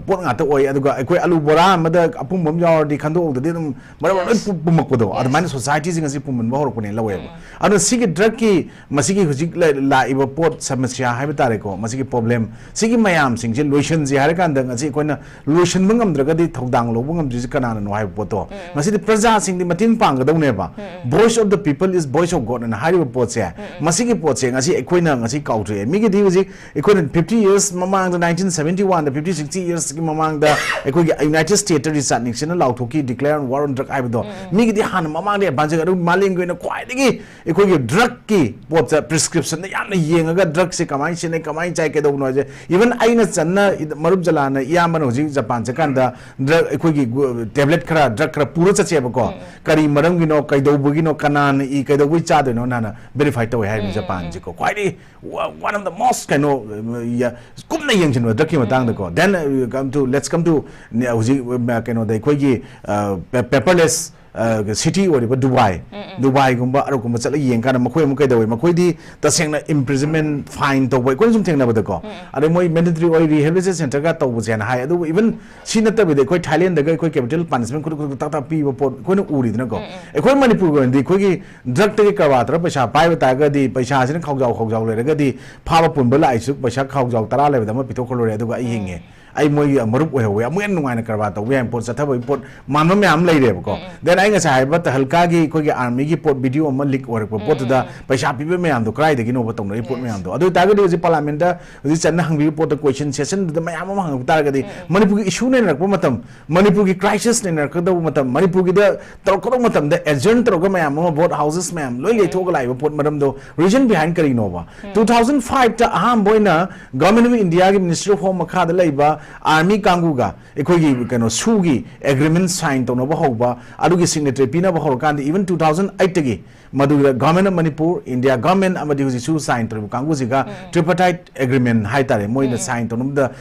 ꯄꯣꯠ ꯉꯥꯛꯇ ꯑꯣꯏ ꯑꯗꯨꯒ ꯑꯩꯈꯣꯏ ꯑꯂꯨ ꯕꯣꯔꯥ ꯑꯃꯗ ꯑꯄꯨꯝꯕ ꯑꯃ ꯌꯥꯎꯔꯗꯤ ꯈꯟꯗꯣꯛꯎꯗꯗꯤ ꯑꯗꯨꯝ ꯃꯔꯛ ꯂꯣꯏ ꯄꯨꯝꯃꯛꯄꯗꯣ ꯑꯗꯨꯃꯥꯏꯅ ꯁꯣꯁꯥꯏꯇꯤꯁꯤꯡ ꯑꯁꯤ ꯄꯨꯝꯃꯟꯕ ꯍꯧꯔꯛꯄꯅꯦ ꯂꯧꯋꯦꯕ ꯑꯗꯨꯅ ꯁꯤꯒꯤ ꯗ꯭ꯔꯒꯀꯤ ꯃꯁꯤꯒꯤ ꯍꯧꯖꯤꯛ ꯂꯥꯛꯏꯕ ꯄꯣꯠ ꯁꯃꯁ꯭ꯌꯥ ꯍꯥꯏꯕ ꯇꯥꯔꯦꯀꯣ ꯃꯁꯤꯒꯤ ꯄ꯭ꯔꯣꯕ꯭ꯂꯦꯝ ꯁꯤꯒꯤ ꯃꯌꯥꯝꯁꯤꯡꯁꯦ ꯂꯣꯏꯁꯟꯁꯦ ꯍꯥꯏꯔꯀꯥꯟꯗ ꯉꯁꯤ ꯑꯩꯈꯣꯏꯅ ꯂꯣꯏꯁꯟꯕ ꯉꯝꯗ꯭ꯔꯒꯗꯤ ꯊꯧꯗꯥꯡ ꯂꯧꯕ ꯉꯝꯗ꯭ꯔꯤꯁꯤ ꯀꯅꯥꯅꯅꯣ ꯍꯥꯏꯕ ꯄꯣꯠꯇꯣ ꯉꯁꯤꯗꯤ प्रजाꯁꯤꯡꯗꯤ ꯃꯇꯦꯡ ꯄꯥꯡꯒꯗꯧꯅꯦꯕ voice of the people is voice of god ꯑꯅ ꯍꯥꯏꯔꯤꯕ ꯄꯣꯠꯁꯦ ꯃꯁꯤꯒꯤ ꯄꯣꯠꯁꯦ ꯉꯁꯤ ꯑꯩꯈꯣꯏꯅ ꯉꯁꯤ ꯀꯥꯎꯊꯣꯛꯑꯦ ꯃꯤꯒꯤꯗꯤ ꯍꯧꯖꯤꯛ ꯑꯩꯈꯣꯏꯅ 50 years ꯃꯃꯥꯡꯗ 1971ꯗ 50 60 yearsꯒꯤ ꯃꯃꯥꯡꯗ ꯑꯩꯈꯣꯏꯒꯤ ꯌꯨꯅꯥꯏꯇꯦꯗ ꯁ꯭ꯇꯦꯠꯇ ꯔꯤꯆꯥꯔꯗ ꯅꯤꯛꯁꯟꯅ ꯂꯥꯎꯊꯣꯛꯈꯤ ꯗꯤꯀ꯭ꯂꯦꯌꯔ ꯑꯣꯟ ꯋꯥꯔ ꯑꯣꯟ ꯗ꯭ꯔꯒ ꯍꯥꯏꯕꯗꯣ ꯃꯤꯒꯤꯗꯤ ꯍꯥꯟꯅ ꯃꯃꯥꯡꯗ ꯑꯦꯗꯚꯥꯟꯁ ꯑꯗꯨ ꯃꯥꯂꯦꯝꯒꯤ ꯑꯣꯏꯅ ꯈ꯭ꯋꯥꯏꯗꯒꯤ ꯑꯩꯈꯣꯏꯒꯤ ꯗ꯭ꯔꯒꯀꯤ ꯄꯣꯠꯁꯦ ꯄ꯭ꯔꯤꯁꯀ꯭ꯔꯤꯞꯁꯟꯗ ꯌꯥꯝꯅ ꯌꯦꯡꯉꯒ ꯗ꯭ꯔꯒꯁꯦ ꯀꯃꯥꯏꯅ ꯁꯤꯖꯤꯟꯅꯩ ꯀꯃꯥꯏꯅ ꯆꯥꯏ ꯀꯩꯗꯧꯕꯅꯣ ꯍꯥꯏꯁꯦ ꯏꯚꯟ ꯑꯩꯅ ꯆꯟꯅ ꯃꯔꯨꯞ ꯖꯂꯥꯅ ꯏꯌꯥꯝꯕꯅ ꯍꯧꯖꯤꯛ ꯖꯄꯥꯟ ꯆꯠꯀꯥꯟꯗ ꯗ꯭ꯔꯒ ꯑꯩꯈꯣꯏꯒꯤ ꯇꯦꯕ꯭ꯂꯦꯠ ꯈꯔ ꯗ꯭ꯔꯒ ꯈꯔ ꯄꯨꯔ ꯆꯠꯁꯦꯕꯀꯣ ꯀꯔꯤ ꯃꯔꯝꯒꯤꯅꯣ ꯀꯩꯗꯧꯕꯒꯤꯅꯣ ꯀꯅꯥꯅ ꯀꯩꯗꯧꯕꯩ ꯆꯥꯗꯣꯏꯅꯣ ꯅꯥꯅ ꯚꯦꯔꯤꯐꯥꯏ ꯇꯧꯋꯦ ꯍꯥꯏꯔꯤꯕ ꯖꯄꯥꯟꯁꯤꯀꯣ ꯈ꯭ꯋꯥꯏꯗꯒꯤ one of the most ꯀꯩꯅꯣ ꯀꯨꯞꯅ ꯌꯦꯡꯁꯤꯟꯕ ꯗ꯭ꯔꯒꯀꯤ ꯃꯇꯥꯡꯗꯀꯣ ꯗꯦꯟ let's come to ꯍꯧꯖꯤꯛ ꯀꯩꯅꯣꯗ ꯑꯩꯈꯣꯏꯒꯤ ꯄꯦꯄꯔꯂꯦꯁ city ꯑꯣꯏꯔꯤꯕ ꯗꯨꯕꯥꯏꯒꯨꯝꯕ ꯑꯔꯨꯒꯨꯝꯕ ꯆꯠꯂ ꯌꯦꯡꯀꯥꯟꯗ ꯃꯈꯣꯏ ꯑꯃꯨꯛ ꯀꯩꯗꯧꯋꯤ ꯃꯈꯣꯏꯗꯤ ꯇꯁꯦꯡꯅ imprisonment fine ꯇꯧꯕ ꯑꯩꯈꯣꯏꯅ ꯁꯨꯝ ꯊꯦꯡꯅꯕꯗꯀꯣ ꯑꯗꯩ ꯃꯣꯏ mandatory ꯑꯣꯏ rehabilitation ꯁꯦꯟꯇꯔꯒ ꯇꯧꯕꯁꯦꯅ ꯍꯥꯏ ꯑꯗꯨꯕꯨ ꯏꯚꯟ ꯁꯤ ꯅꯠꯇꯕꯤꯗ ꯑꯩꯈꯣꯏ ꯊꯥꯏꯂꯦꯟꯗꯒ ꯑꯩꯈꯣꯏ capital punishment ꯈꯨꯗꯛ ꯇꯥꯛ ꯄꯤꯕ ꯄꯣꯠ ꯑꯩꯈꯣꯏꯅ ꯎꯔꯤꯗꯅꯀꯣ ꯑꯩꯈꯣꯏ ꯃꯅꯤꯄꯨꯔꯒꯤ ꯑꯣꯏꯅꯗꯤ ꯑꯩꯈꯣꯏꯒꯤ ꯗ꯭ꯔꯒꯇꯒꯤ ꯀꯔꯕꯥꯔ ꯇꯧꯔ ꯄꯩꯁꯥ ꯄꯥꯏꯕ ꯇꯥꯔꯒꯗꯤ ꯄꯩꯁꯥꯁꯤꯅ ꯈꯥꯎꯖꯥꯎ ꯂꯩꯔꯒꯗꯤ ꯐꯥꯕ ꯄꯨꯟꯕ ꯂꯥꯛꯏꯁꯨ ꯄꯩꯁꯥ ꯈꯥꯎꯖꯥꯎ 10 ꯂꯩꯕꯗ ꯑꯃ ꯄꯤꯊꯣꯛꯈ꯭ꯔ ꯂꯣꯏꯔꯦ ꯑꯗꯨꯒ ꯑꯩ ꯍꯤꯡꯉꯦ ꯑꯩ ꯃꯣꯏꯒꯤ ꯃꯔꯨꯞ ꯑꯣꯏꯍꯧꯋꯦ ꯑꯃꯨꯛ ꯍꯦꯟꯅ ꯅꯨꯡꯉꯥꯏꯅ ꯀꯔꯕꯥꯔ ꯇꯧꯕ ꯌꯥꯏ ꯄꯣꯠ ꯆꯠꯊꯕꯒꯤ ꯄꯣꯠ ꯃꯥꯟꯕ ꯃꯌꯥꯝ ꯂꯩꯔꯦꯕꯀꯣ ꯗꯦꯟ ꯑꯩ ꯉꯁꯥꯏ ꯍꯥꯏꯕ ꯇꯍꯜꯀꯥꯒꯤ ꯑꯩꯈꯣꯏꯒꯤ ꯑꯥꯔꯃꯤꯒꯤ ꯄꯣꯠ ꯚꯤꯗꯤꯑꯣ ꯑꯃ ꯂꯤꯛ ꯑꯣꯏꯔꯛꯄ ꯄꯣꯠꯇꯨꯗ ꯄꯩꯁꯥ ꯄꯤꯕ ꯃꯌꯥꯝꯗꯣ ꯀꯗꯥꯏꯗꯒꯤꯅꯣꯕ ꯇꯧꯅꯔꯤ ꯄꯣꯠ ꯃꯌꯥꯝꯗꯣ ꯑꯗꯨ ꯑꯣꯏꯇꯥꯔꯒꯗꯤ ꯍꯧꯖꯤꯛ ꯄꯥꯔꯂꯥꯃꯦꯟꯇ ꯍꯧꯖꯤꯛ ꯆꯟꯅ ꯍꯪꯕꯤꯕ ꯄꯣꯠꯇ ꯀꯣꯏꯁꯟ ꯁꯦꯁꯟꯗꯨꯗ ꯃꯌꯥꯝ ꯑꯃ ꯍꯪꯉꯛ ꯇꯥꯔꯒꯗꯤ ꯃꯅꯤꯄꯨꯔꯒꯤ ꯏꯁꯨ ꯅꯩꯅꯔꯛꯄ ꯃꯇꯝ ꯃꯅꯤꯄꯨꯔꯒꯤ ꯀ꯭ꯔꯥꯏꯁꯤꯁ ꯅꯩꯅꯔꯛꯀꯗꯧꯕ ꯃꯇꯝ ꯃꯅꯤꯄꯨꯔꯒꯤꯗ ꯇꯧꯔꯛꯀꯗꯧꯕ ꯃꯇꯝꯗ ꯑꯦꯖꯔꯟ ꯇꯧꯔꯒ ꯃꯌꯥꯝ ꯑꯃ ꯚꯣꯠ ꯍꯥꯎꯁꯦꯁ ꯃꯌꯥꯝ ꯂꯣꯏ ꯂꯩꯊꯣꯛꯑꯒ ꯂꯥꯛꯏꯕ ꯄꯣꯠ ꯃꯔꯝꯗꯣ ꯔꯤꯖꯟ ꯕꯤꯍꯥꯏꯟ ꯀꯔꯤꯅꯣꯕ 2005ꯇ ꯑꯍꯥꯟꯕ ꯑꯣꯏꯅ ꯒꯚꯔꯟꯃꯦꯟꯠ ꯑꯣꯐ ꯏꯟꯗꯤꯌꯥꯒꯤ ꯃꯤꯅꯤꯁꯇ꯭ꯔꯤ ꯑꯣꯐ ꯍꯣꯝ ꯃꯈꯥꯗ ꯂꯩꯕ ꯑꯥꯔꯃꯤ ꯀꯥꯡꯕꯨꯒ ꯑꯩꯈꯣꯏꯒꯤ ꯀꯩꯅꯣ ꯁꯨꯒꯤ ꯑꯦꯒ꯭ꯔꯤꯃꯦꯟꯠ ꯁꯥꯏꯟ ꯇꯧꯅꯕ ꯍꯧꯕ ꯑꯗꯨꯒꯤ ꯁꯤꯒꯅꯦꯆꯔ ꯄꯤꯅꯕ ꯍꯧꯔꯀꯥꯟꯗ ꯏꯚꯟ 2008ꯇꯒꯤ ꯃꯗꯨꯗ government of Manipur India government ꯑꯃꯗꯤ ꯍꯧꯖꯤꯛꯁꯨ ꯁꯥꯏꯟ ꯇꯧꯔꯤꯕ ꯀꯥꯡꯕꯨꯁꯤꯒ ꯇ꯭ꯔꯤꯄꯥꯔꯇꯥꯏꯠ ꯑꯦꯒ꯭ꯔꯤꯃꯦꯟꯠ ꯍꯥꯏꯇꯥꯔꯦ ꯃꯣꯏꯅ ꯁꯥꯏꯟ ꯇꯧꯅꯕꯗ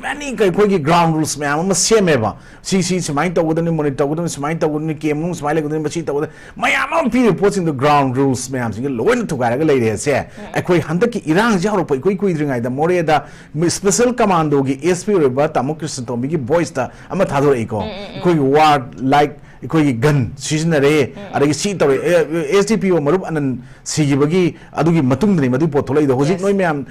ꯃꯦꯅꯤ ꯑꯩꯈꯣꯏꯒꯤ ꯒ꯭ꯔꯥꯎꯟ ꯔꯨꯜꯁ ꯃꯌꯥꯝ ꯑꯃ ꯁꯦꯝꯃꯦꯕ ꯁꯤ ꯁꯨꯃꯥꯏꯅ ꯇꯧꯒꯗꯕꯅꯤ ꯃꯣꯅꯤꯇꯔ ꯇꯧꯒꯗꯕꯅꯤ ꯁꯨꯃꯥꯏꯅ ꯇꯧꯒꯗꯕꯅꯤ ꯀꯦꯝ ꯅꯨꯡ ꯁꯨꯃꯥꯏꯅ ꯂꯩꯒꯗꯕꯅꯤ ꯃꯁꯤ ꯇꯧꯒꯗꯕꯅꯤ ꯃꯌꯥꯝ ꯑꯃ ꯄꯤꯔꯤꯕ ꯄꯣꯠꯁꯤꯡꯗꯣ ꯒ꯭ꯔꯥꯎꯟ ꯔꯨꯜꯁ ꯃꯌꯥꯝꯁꯤꯡꯒ ꯂꯣꯏꯅ ꯊꯨꯒꯥꯏꯔꯒ ꯂꯩꯔꯦꯁꯦ ꯑꯩꯈꯣꯏ ꯍꯟꯗꯛꯀꯤ ꯏꯔꯥꯡꯁꯦ ꯍꯧꯔꯛꯄ ꯏꯀꯨꯏ ꯀꯨꯏꯗ꯭ꯔꯤꯉꯩꯗ ꯃꯣꯔꯦꯗ ꯁ꯭ꯄꯦꯁꯦꯜ ꯀꯃꯥꯟꯗꯣꯒꯤ ꯑꯦꯁ ꯄꯤ ꯑꯣꯏꯔꯤꯕ ꯇꯥꯃꯣ ꯀ꯭ꯔꯤꯁꯅ ꯇꯣꯝꯕꯤꯒꯤ ꯚꯣꯏꯁꯇ ꯑꯃ ꯊꯥꯗꯣꯔꯛꯏꯀꯣ ꯑꯩꯈꯣꯏꯒꯤ ꯋꯥꯔ ꯂꯥꯏꯛ ꯑꯩꯈꯣꯏꯒꯤ ꯒꯟ ꯁꯤꯖꯤꯟꯅꯔꯦ ꯑꯗꯒꯤ ꯁꯤ ꯇꯧꯔꯦ ꯑꯦꯁ ꯗꯤ ꯄꯤ ꯑꯣ ꯃꯔꯨꯞ ꯑꯅꯟ ꯁꯤꯈꯤꯕꯒꯤ ꯑꯗꯨꯒꯤ ꯃꯇꯨꯡꯗꯅꯤ ꯃꯗꯨꯒꯤ ꯄꯣꯠ ꯊꯣꯛꯂꯛꯏꯗꯣ ꯍꯧꯖꯤꯛ ꯅꯣꯏ ꯃꯌꯥꯝ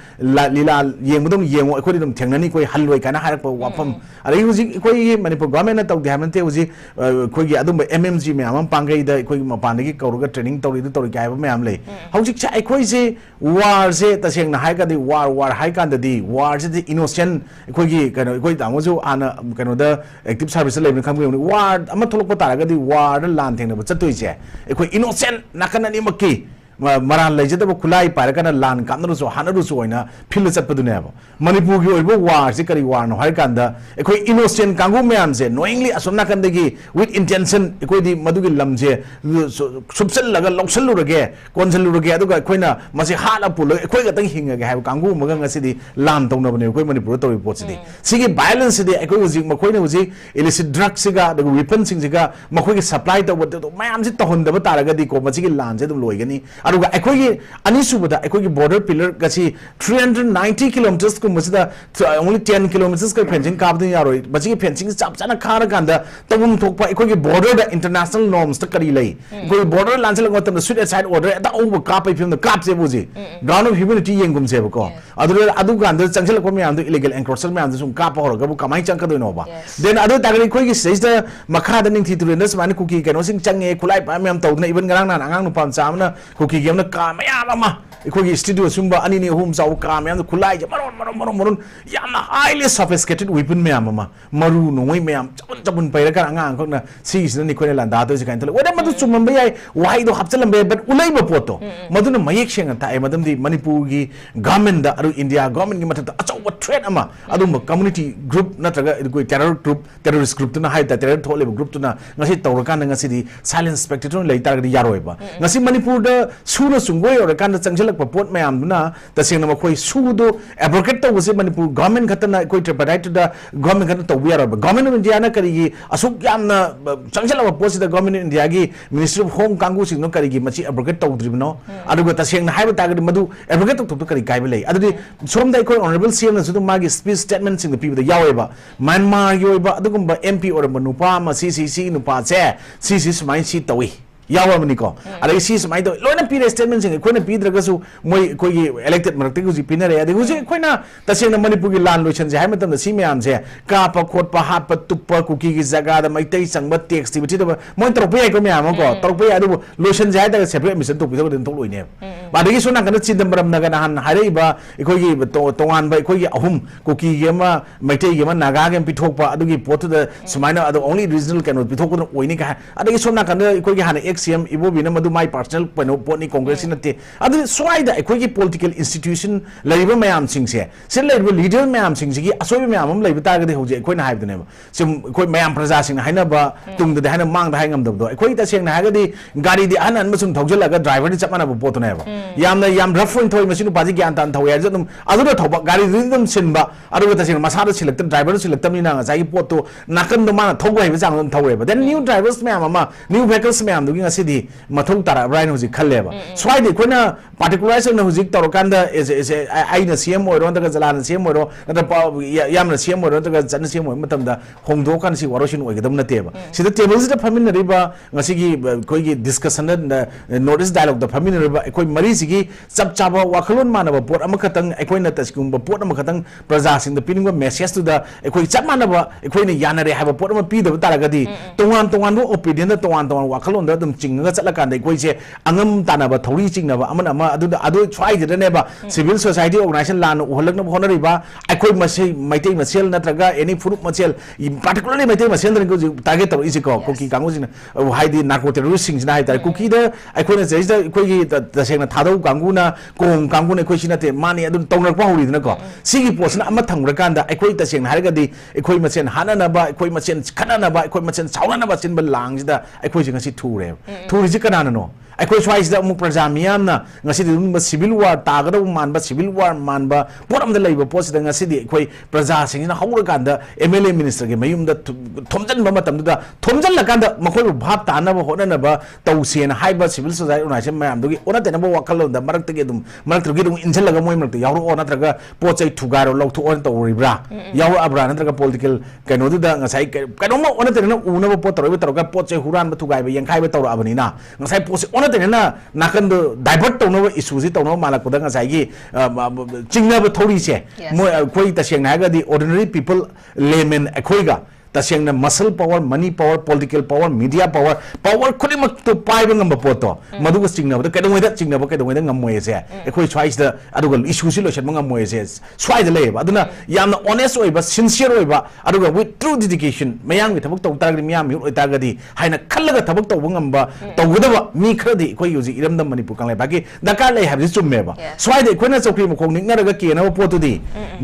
ꯂꯤꯂꯥ ꯌꯦꯡꯕꯗ ꯌꯦꯡꯉꯣ ꯑꯩꯈꯣꯏꯗꯤ ꯑꯗꯨꯝ ꯊꯦꯡꯅꯅꯤ ꯑꯩꯈꯣꯏ ꯍꯜꯂꯣꯏ ꯀꯥꯏꯅ ꯍꯥꯏꯔꯛꯄ ꯋꯥꯐꯝ ꯑꯗꯒꯤ ꯍꯧꯖꯤꯛ ꯑꯩꯈꯣꯏꯒꯤ ꯃꯅꯤꯄꯨꯔ ꯒꯚꯔꯟꯃꯦꯟꯠꯅ ꯇꯧꯗꯦ ꯍꯥꯏꯕ ꯅꯠꯇꯦ ꯍꯧꯖꯤꯛ ꯑꯩꯈꯣꯏꯒꯤ ꯑꯗꯨꯝꯕ MMG ꯃꯌꯥꯝ ꯑꯃ ꯄꯥꯡꯒꯩꯗ ꯑꯩꯈꯣꯏꯒꯤ ꯃꯄꯥꯟꯗꯒꯤ ꯀꯧꯔꯒ ꯇ꯭ꯔꯦꯅꯤꯡ ꯇꯧꯔꯤ ꯑꯗꯨ ꯇꯧꯔꯤ ꯍꯥꯏꯕ ꯃꯌꯥꯝ ꯂꯩ ꯍꯧꯖꯤꯛꯁꯦ ꯑꯩꯈꯣꯏꯁꯦ ꯋꯥꯔꯁꯦ ꯇꯁꯦꯡꯅ ꯍꯥꯏꯔꯒꯗꯤ ꯋꯥꯔ ꯍꯥꯏꯀꯥꯟꯗꯗꯤ ꯋꯥꯔꯁꯤꯗꯤ ꯏꯅꯣꯁꯦꯟ ꯑꯩꯈꯣꯏꯒꯤ ꯀꯩꯅꯣ ꯑꯩꯈꯣꯏ ꯇꯥꯃꯣꯁꯨ ꯍꯥꯟꯅ ꯀꯩꯅꯣꯗ ꯑꯦꯛꯇꯤꯚ ꯁꯥꯔꯚꯤꯁꯇ ꯂꯩꯕꯅꯤ ꯈꯪꯕꯤꯔꯝꯒꯅꯤ ꯋꯥꯔ ꯑꯃ ꯊꯣꯛꯂꯛꯄ ꯇꯥꯔꯒꯗꯤ ꯋꯥꯔꯗ ꯂꯥꯟ ꯊꯦꯡꯅꯕ ꯆꯠꯇꯣꯏꯁꯦ ꯑꯩꯈꯣꯏ ꯏꯅꯣꯁꯦꯟ ꯅꯥꯀꯟ ꯑꯅꯤꯃꯛꯀꯤ maran lejada kulai parakana lan kamnarusu hanarusu oina phil chatpaduneba manipur gi oibo war si kari war no harkanda ekoi innocent kangu myam se knowingly asomna kandagi with intention ekoi di madugi lamje subsal laga loksalurage konsalurage aduga ekoina masi hala pul ekoi ga tang hinga ga kangu maga ngasidi lan tongnabane ekoi manipur to report sidi sigi violence de ekoi uji makoina uji illicit drugs siga the weapon sing siga makoi gi supply to mayam si tohondaba taragadi ko masi gi lan je dum loigani aduga ekoi ani subada ekoi border pillar gasi 390 kilometers ko masida only 10 kilometers ka fencing kabdu yaroi basi fencing chap chana khara kanda tabum thokpa ekoi border da international norms ta kari lai ekoi border lansel ngotam suit aside order da over kap film the kap se buji ground of humanity yengum se ko adu kanda changsel ko me am illegal encroachment me am sum kap hor ga bu kamai chang ka do no ba then adu tagri ekoi gi stage da makha da ning thi turenas man kuki kano sing change khulai pa me am tawdna even garang nan angang nu pam chamna kuki gemna ka me ama ekoi studio sumba ani ni hum sau ka me am khulai maron yamna highly sophisticated weapon me am maru no me am chabun paira ka angang khokna si ni khoi landa do kan thole wada madu chumam ba yai wai do hapchalam be but ulai ba poto maduna mayek seng ta ai madam di manipur gi government da aru india government gi matha achaw threat ama adum community group natraga koi terrorist group tuna hai ta terror thole group tuna ngasi tawrakan ngasi di silent spectator lai tar gi yaroi ba ngasi manipur da suna sungoi or kan changjelak pa pot mayam duna taseng na khoi su do advocate to wase manipur government khatana koi tripartite da government khatana to yaro ba government of india na kari gi asuk yamna changjelak pa pot da government of india gi ministry of home kangu sing no kari gi machi advocate to dribno aduga taseng na haiba tagadi madu advocate to kari kai ba lai adudi som da koi honorable cm na su magi speech statement sing the people da yawe ba myanmar gi ba adugumba mp or nupa ma ccc nupa che cc smai si tawi yawa mani ko ara si smai to loina pire statement sing koina pidraga su moi koi gi elected marakte gu ji pinare ade gu ji koina taseng na manipur gi lan loisan je hai matam da si myam je ka pa khot pa hat pa tup pa kuki gi jaga da mai tai sang ba text ti da moi tor pe ko myam ko tor pe adu loisan je hai da separate mission to pi da den to loine ba de gi sona kan chindamram na ga han hare ba ikoi gi tongan ba ikoi gi ahum kuki gi ma mai tai gi ma naga gi pi thok pa adu gi pot da sumaina adu only regional kan pi thok ko oini ka adu gi sona kan ikoi gi han CM ibo bina madu mai personal pano poni congress nate adu swaida ekoi gi political institution laiba mayam sing se se laiba leader mayam sing gi asobi mayam am laiba ta ga de hoje ekoi na haib dane sim ekoi mayam praja sing haina ba tung da haina mang da haingam do ekoi ta sing na ha ga di gari di anan masum thogjal ga driver di chapana ba pot na ba yam rough point thoi masinu baji gyan tan thoi ya jadum adu da thoba gari dum sin ba adu ta sing masa da select driver select ni na ga sai pot to nakan do mana thogwa ba jang thoi ba then new drivers mayam ama new vehicles mayam do sidi mathau tara brain hoji khalleba swai koina particularize na hoji torokanda is aina cm oiro daga jalana cm oiro na yamna cm oiro daga jan cm oiro matamda hongdo kan si warosin oigedam na teba sida table sida famine riba ngasi gi koi gi discussion na notice dialogue da famine riba koi mari sigi chap chaba wakhalon manaba pot amakhatang koi na taskum ba pot amakhatang praja sing da pining message to da koi chap manaba koi na yanare haba pot ama pi da taragadi tongan tongan ro opinion da tongan wakhalon da dum chingga chatla kan dai koi se angam tanaba thori chingnaba amana ama adu try de ne ba civil society organization lan uhalakna honori ba akoi masai maitai masel natraga any fruit masel particularly maitai masel ko target to isi ko kuki kangu jin haidi narco terrorist sing na haida kuki da akoi na jeida koi gi taseng na thadau kangu na kong kangu na koi sinate mani adu tongrak pa hori na ko sigi post na ama thangra kan da akoi taseng na harga di akoi masen hanana ba akoi masen khanana ba akoi masen saunana ba sin ba lang da akoi jing si thure thuri kanana no akoi swais da mu praja miyam na ngasi di civil war tagada manba civil war manba poram da leiba post da ngasi di akoi praja sing na hawra kan da MLA minister ge mayum da thomjan ba matam da thomjan la kan da makoi bhap ta na ba hona na ba tawse na haiba civil society organization mayam do gi ona te na ba wakal da marak te ge dum injal la ga moy marak te yawro ona traga pochai thugaro lok thu on to ribra yawro abra na traga political kaino da ngasai kaino mo ona te na una ba pot ro ga pochai huran ba thugai ba yankhai ba tawra abani na ngasai pochai ona na nakan do divert to no issue si to no malak ko da ngasai gi chingna ba thori se mo koi ta seng na ga di ordinary people layman akoi ga तसेंगना muscle power money power political power media power खुदिमक तो पाइब ngam poto maduga chingna ba kedong da chingna ba kedong da ngam moye se ekhoi choice da aduga issue si lo shat ngam moye se swai da le ba aduna yamna honest oi ba sincere oi ba aduga with true dedication mayang gi thabuk tok taragdi miyam yu oi taragdi haina khallaga thabuk tok ngam ba tawudaba mi khradi ekhoi yuji iram da manipur kanglai ba gi dakar le have chumme ba swai da ekhoi na chokri mo khong ningna raga ke na potu di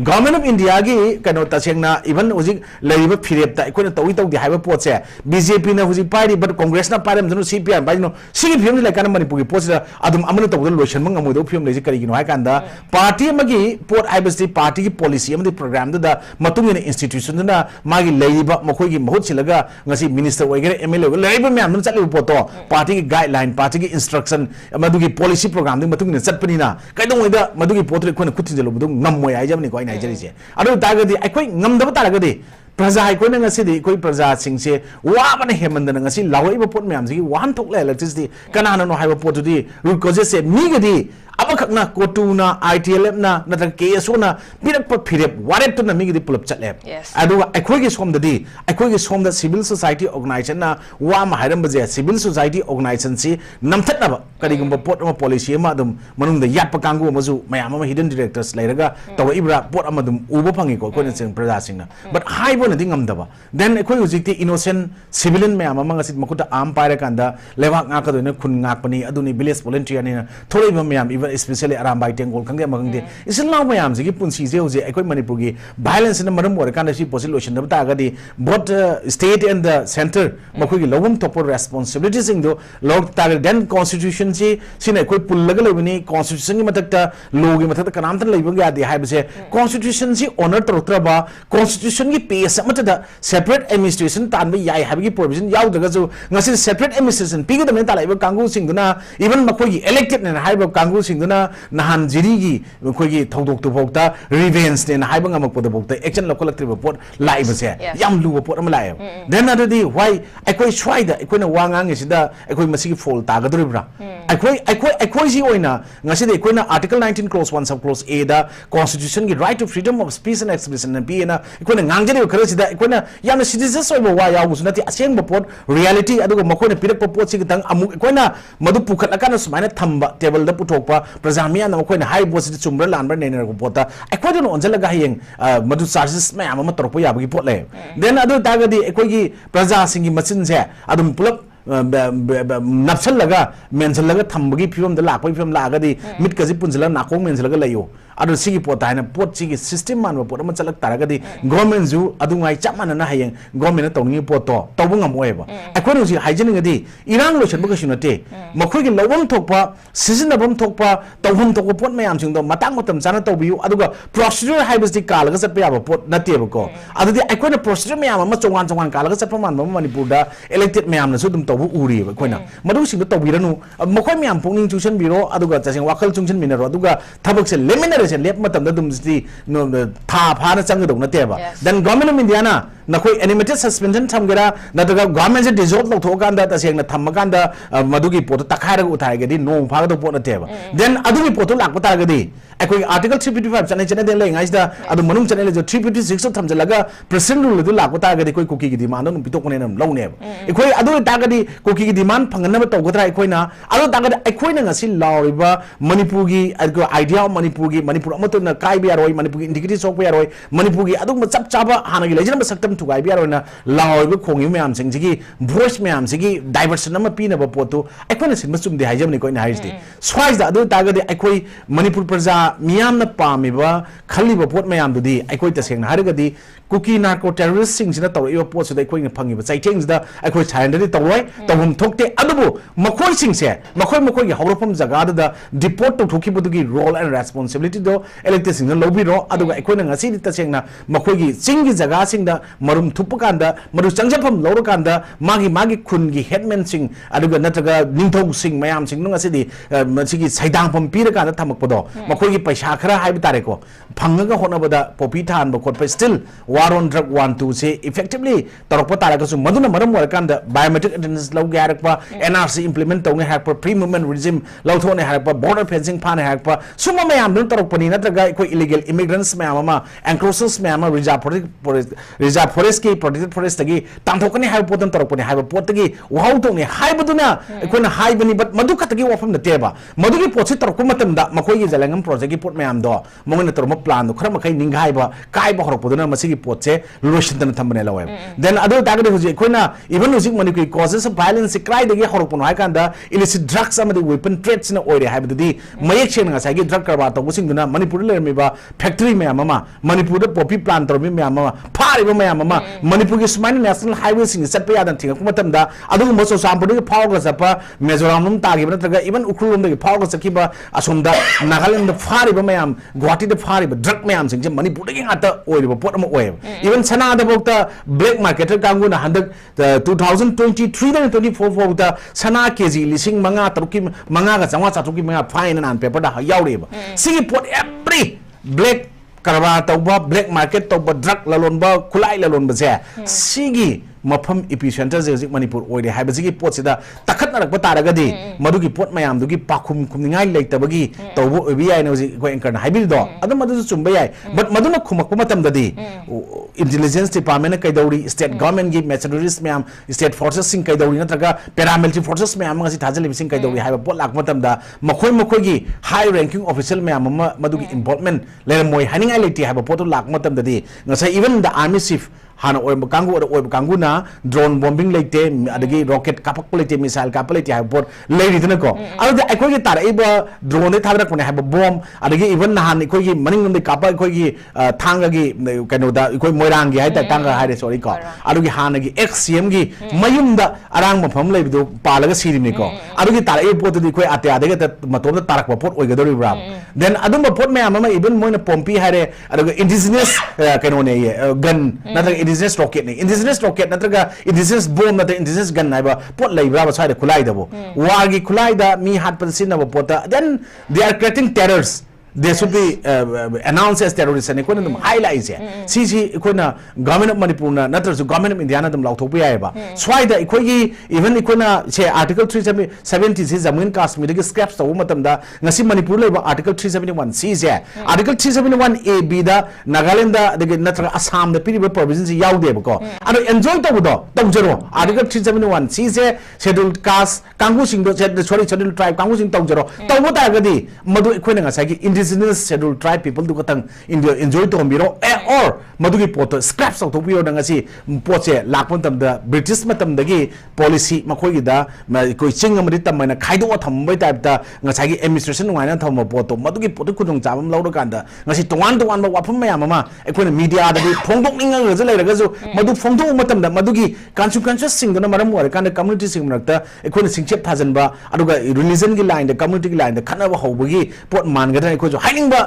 government of india gi kano tasengna even hoji leiba phirep ta ekhoi na tawi tok di haiba pot se bjp na hoji party but congress na party mjanu cpm ba no sigi phim like kan manipur gi pot adum amana tok lotion mang amodo phim le kari gi no hai kanda party magi pot ibc party gi policy amadi program da matung ina institution na magi leiba makhoi gi mahut silaga ngasi minister oigere mla leiba myam nun chatli poto party gi guideline party gi instruction amadu gi policy program ding matung ina chatpani na kaidong oida madu gi pot khona khutin jalo budung ngammoi ai jamni ko ai nai jari se adu tagadi akhoi ngamdaba taragadi प्रजा अखोना ngasi koi praja singse wabana hemandana ngasi lawaiba pot myam ji wan thokla electricity kanana no haiba pot di root causes se migadi abakakna kotuna itlf na natra kso na pirak pa phirep warep to na migadi pulap chatle adu akhoi gi som dadi akhoi gi som da civil society organization na wa ma hairam baje civil society organization si namthat na ba kari gum pot ma policy ma dum manung da yat pa kangu mazu mayam ma hidden directors lairaga tawa ibra pot amadum uba phangi ko koi sing praja singna but high na ding amdaba then ekhoi hujikti innocent civilian mayam amang asit makuta am paira kanda lewak nga ka doina khun ngak pani aduni village volunteer ni thoroi ba mayam even especially aram bai tengol khangde amangde isin law mayam ji punsi je hoje ekhoi manipur gi violence na maram wor kanda si position da ta ga di both state and the center makhoi gi lawum top responsibilities sing do log ta then constitution ji sine ekhoi pullaga lebini constitution gi matakta law gi matakta kanam tan leiba ga di haibse constitution ji honor tortra ba constitution gi pace amata separate administration tan ba yai habigi provision yaw daga jo ngasi separate administration pigi da men ta laiba kangu singduna even makoi gi elected ne haiba kangu singduna nahan jiri gi makoi gi thodok tu bokta revenge ne haiba ngamak pod bokta action lokolakti ba pot laiba se yam lu pot am lai then adadi why ekoi swai da ekoi na wangang gi sida ekoi masigi fall ta ga doribra ekoi ji oina ngasi de ekoi na article 19 clause 1 sub clause a da constitution gi right to freedom of speech and expression and be na ekoi na ngangjari khara sida ekona yamna citizens oiba wa yawu sunati aseng pot reality aduga makona pirak pot sig tang amu ekona madu pukhat akana sumaina thamba table da puthokpa prajamia na makona high boss di chumra lanbar nener ko pota ekona no onjalaga hayeng madu charges mayam ama torpo yabagi pot le then adu tagadi ekogi praja singi machin se adum pulap napsal laga mention laga thambagi phim da lakpai phim lagadi mit kaji punjala nakong mention laga layo adu sigi pot haina pot sigi system man pot ama chalak taragadi government ju adu ngai chapmana na hayeng government na tawni pot to tawbungam oeba akhoi ji hygienic adi irang lo chatba kasunate makhoi gi lawam thokpa seasonabam thokpa tawhum thokpa pot mayam sing do matang matam chana tawbiu aduga procedure haibasti kalaga chatpa yaba pot nateba ko adudi akhoi na procedure mayam ama chongan kalaga chatpa man manipur da elected mayam na su dum tawu uri akhoi na madu sing do tawbiranu makhoi mayam pungning tuition biro aduga chasing wakal chungchen minaro aduga thabak se leminar lep matam da dum sti no tha phana chang do na teba then government of india na nakoi animated suspension thamgera nataga government se dissolve lo thokan da taseng na thamakan da madugi pot takhara uthai ga di no phaga do pot na teba then adugi pot lak pata ga di akoi article 355 chane den le ngai da adu manung chane le 356 thamjalaga president rule du lak pata ga di koi cookie gi demand no pitok ne nam laune ekoi adu ta ga di cookie gi demand phangan na to godra ekoi na adu ta ga ekoi na ngasi lawiba manipur gi idea of manipur amato na kai bi aroi manipur gi integrity sok bi aroi manipur gi adu chap chaba hana gi lejina saktam thugai bi aroi na lawiba khongi myam sing gi voice myam sing gi diversion ama pina ba potu ekoi na sin masum de haijam ni koi na haijdi swais da adu ta ga de ekoi manipur praja miyam na pami ba khali ba pot mayam du di ekoi ta seng na har ga di cookie narco terrorist sing sina taw iwa pot so da ekoi na phangi ba chaiting da ekoi thain da tawai tawum thokte adubu makoi sing se makoi gi hawrapam jaga da deport to thoki bu gi role and responsibility do elected sing lobi ro aduga ekoi na ngasi ta seng na makoi gi sing gi jaga sing da marum thupu kan da maru changjapam lawro kan da magi khun gi headman sing aduga nataga ningthau sing mayam sing nung asidi masigi saidang pam pira kan da thamak podo makoi gi paisa khara haiba tare ko phangaga hona bada popi than ba khot pa still war on drug 1 2 se effectively tarokpa tare ka su maduna maram war kan da biometric attendance law ga rakpa nrc implement tawne hakpa pre movement regime law thone hakpa border fencing phane hakpa suma mayam dun tarokpani nataga ekoi illegal immigrants mayam ama encroachers mayam reserve forest ki protected forest tagi tamthokani hai potam torokpani hai pot tagi wahau tongni hai baduna ekona hai bani but madu khatagi wafam na teba madu ki pot se torokpa matam da makoi gi jalangam project ki pot mayam do mongna torma plan do khara makai ninghai ba kai ba horokpoduna masigi pot se lotion tan thambane lawe then adu tagade huji ekona even music manipuri causes of violence cry dagi horokpono hai kanda illicit drugs amadi weapon trades na oire hai badudi mayek chen nga sai gi drug karba to busing duna manipur le me ba factory mayam ama manipur da poppy plant tormi mayam ama phari ba mayam ama manipur gi smart national highway sing set pa yadan thinga kumatam da adu mo so sampur gi phawg ga sapa mezoram num tagi ba traga even ukhulum da gi phawg ga sakhi ba asomda nagaland da phari ba mayam guwahati da phari ba drug mayam sing je manipur da gi ngata oire ba pot ama oye even sana da bokta black marketer kangu na handak 2023 da 24 bokta sana kg lising manga taruki manga ga jangwa chatuki manga fine and paper da yaure ba sigi pot every black karba tauba black market tauba drug lalonba kulai lalonba je sigi mafam epicenter je manipur oide haibagi pot sida takhat narak taragadi madugi pot mayam dugi pakhum khumningai leitabagi tawbo obi ai no ji ko anchor na haibil do adum madu chumba yai but maduna khumakpa matam dadi intelligence department kai dauri state government gi mercenaries mayam state forces sing kai dauri natraga paramilitary forces mayam ngasi thajal sing kai dauri haiba pot lak matam da makhoi gi high ranking official mayam madugi involvement leramoi haningai leiti haiba pot lak matam dadi ngasai even the army chief hana oiba kangu na drone bombing leite adagi rocket kapak leite missile kap leite ha bot leiri dina ko adu akoi gi tar iba drone de thabrak pone ha bomb adagi even nahan ikoi gi maning de kapa ikoi gi thanga gi kano da ikoi moirang gi ha ta tanga ha re sorry ko adu gi hana gi xcm gi mayum da arang mafam leibido palaga sirimni ko adu gi tar e pot di ikoi ate adagi ta matom da tarak pot oigadori bra then adum pot me ama even moina pompi ha re adu indigenous kano ne gun na indigenous rocket ni indigenous rocket natraga indigenous bomb nata indigenous gun naiba pot leibra ba sai da khulai dabo war gi khulai da mi hat pan sin na pota then they are creating terrors they should be announced as terrorists and ekona dum highlights si ekona government of manipur na natra su government of india na dum lauthok pa yai ba swai da ekoi gi even ekona che article 370 si jammu and kashmir gi scraps taw matam da ngasi manipur le ba article 371 si je article 371 a b da nagaland da de natra assam da piri provisions yaude ba ko ado enjoy taw do tawjero article 371 si je scheduled caste kangu sing do scheduled tribe kangu sing tawjero taw ta ga di madu ekona ngasa gi indigenous scheduled tribe people du katang enjoy to miro or madugi poto scraps out of your ngasi poche lakpon tam da british matam dagi policy makoi gi da koi ching amri tam na khaido thambai type da ngasai gi administration waina tham poto madugi poto kudong jam lawdo kanda ngasi tongan ba wafum mayam ama ekoi media da phongdok ninga ga lai raga ju madu phongdok matam da madugi consequences sing da maram war kanda community sing nakta ekoi singchep thajan ba aduga religion gi line da community gi line da khana ba hobagi pot man ga da hainingba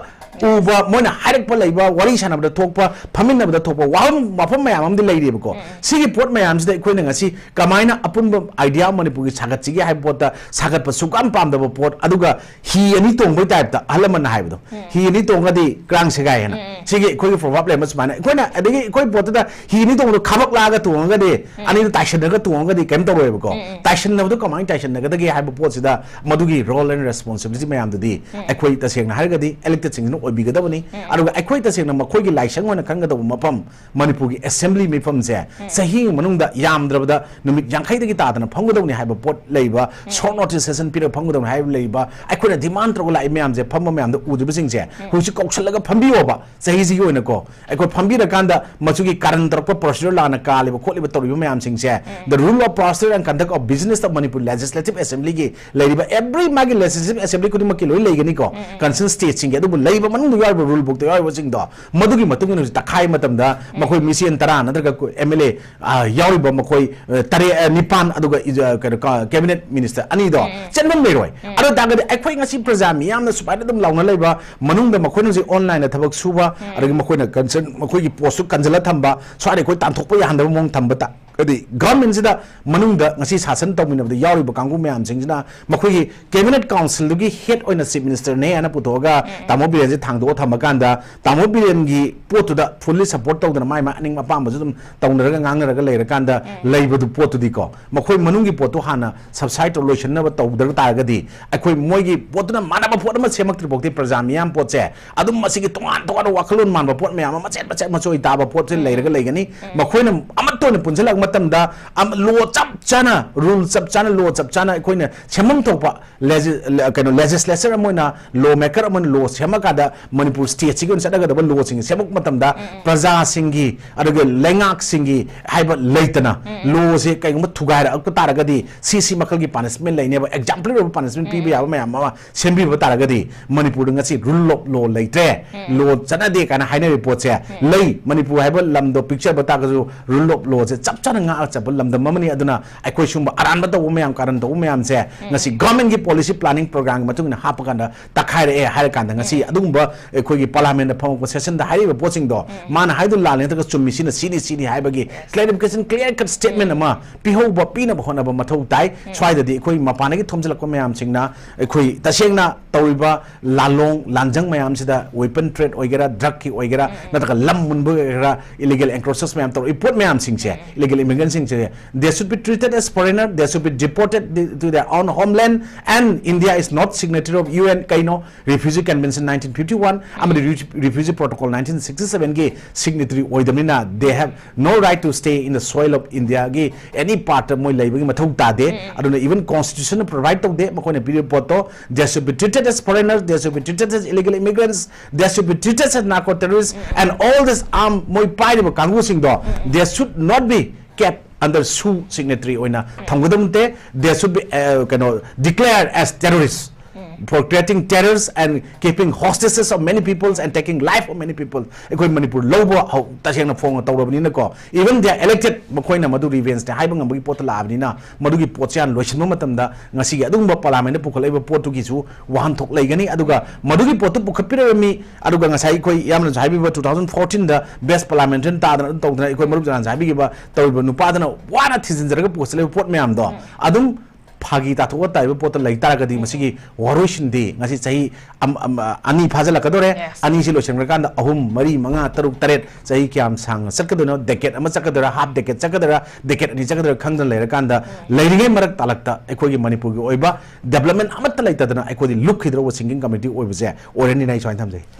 uba moina harekpa leiba wari sanabda thokpa phaminabda thokpa waham mafam mayam amdi leireba ko sigi pot mayam sida ekhoina ngasi kamaina apunba idea manipur gi sagat chigi hai pota sagat pa sukam pamdaba pot aduga hi ani tongbai type ta halaman haibdo hi ani tongadi krang segai hena sigi ekhoi gi proverb le mas mana ekhoina adigi ekhoi pot da hi ani tongdo khabak laga tonga de ani taishan daga tonga de kem taweba ko taishan nabdo kamai taishan daga dagi haiba pot sida madugi role and responsibility mayam dadi ekhoi ta sengna hargadi elected sing no obigadabani aduga ekhoi ta sengna makhoi gi laisang wana khangada mapam manipur gi assembly mifam je sahi manungda yamdrabada numit yankhai dagi tadana phangudawni haiba pot leiba short notice session period phangudawni haiba leiba ekhoi demand trogo lai mayam je pham mayam da udriba sing je husi kaushalaga phambiyo ba sahi ji yoina ko ekhoi phambira kanda machugi karan tarpa procedure lana kaliba kholiba toriba mayam sing je the rule of procedure and conduct of business of manipur legislative assembly gi leiba every magi legislative assembly kudi makki loi leigani ko concerned state sing adu leiba manung yar rule book yar sing da madugi matung ni takhai matam da makhoi mission tara nadraga mla yari ba makhoi tare nipan aduga cabinet minister ani do chenbam leroi adu dagade ekhoi ngasi praja miyamna supai dum launa leiba manung da makhoi ni online na thabak suba adugi makhoi na concern makhoi gi post kanjala thamba sware koi tanthokpa ya handaba mong thamba ta government sida manungda ngasi sasan tawminabda yawriba kangu mayam singina makhogi cabinet council dugi head oina chief minister ne ana putoga tamo biren je thangdo thamakanda tamo biren gi potuda fully support tawdana mai ma aning mapam bazum tawnaraga ngangnaraga leirakanda leibadu potudi ko makhoi manungi potu hana subside lotion na tawdar targadi akhoi moigi potuna manaba pot ma semak tribokti praja miyam potse adum masigi toan toan wakalun manba pot mayam ma chet bachet machoi taba pot leiraga leigani makhoi na amatone punjalak matamda law chap chana rule chap chana law chap chana koina semam thopa legislature amoina law maker amon law semakada manipur state sigon sadaga da law sing semuk matamda praja singi aduga lengak singi haiba leitana law se kaigum thugaira ak taragadi cc makal gi punishment leine ba exemplary punishment pi ba mayam ma sembi ba taragadi manipur ngasi rule of law leite law chana de kana haina report se lei manipur haiba lamdo picture ba ta ga rule of law se chap chana nga chap lamda mamani aduna aikoi sumba aran ba to mayam karan to mayam se ngasi government gi policy planning program matung na hapakanda takhaire e hair kanda ngasi adumba aikoi gi parliament phang session da hairi posting do man haidu lalen ta chummi sina sini haibagi clarification clear cut statement ama piho ba pina ba hona ba mathau tai swai da di aikoi mapana gi thomjal ko mayam singna aikoi tasengna tawriba lalong lanjang mayam sida weapon trade oigera drug ki oigera nataka lam munbu era illegal encroachers mayam to report mayam singse illegal immigrants singse they should be treated as foreigner, they should be deported to their own homeland, and India is not signatory of UN Refugee Convention 1951 and the Refugee Protocol 1967 ge signatory oidamina they have no right to stay in the soil of India ge any part of moi laibagi mathau ta de aduna even constitution provide to de makone period poto they should be treated as foreigners, they should be treated as illegal immigrants, they should be treated as narco terrorists, and all this moi pai de kangu sing do they should not be kept under SU signatory oina thamgadamte they should be declared as terrorists for creating terrors and keeping hostages of many peoples and taking life of many people ekoi manipur lobo taseng na phong tawrabni na ko even they are elected makoi na madu revenge te haibang amagi pot labni na madu gi potchan loisin matamda ngasi gi adungba parliament pukhalai ba potu gi su wahan thok laigani aduga madu gi potu pukhapirami aduga ngasai koi yamna jaibi ba 2014 da best parliamentarian ta da tawdna ekoi maru jan jaibi gi ba tawba nupa da wana thizinjaraga poslai pot mayam do adum phagi ta thok ta pot lai taragadi masigi waroishin de ngasi chahi ani phajala kadore ani si lochen kan da ahum mari manga taruk taret chahi kyam sang sakadona decade ama sakadora half decade sakadora decade ani sakadora khangda leira kan da leirige marak talakta ekoi gi manipur gi oiba development amat laita dana ekoi luk khidro singing committee oibse orani nai join thamjai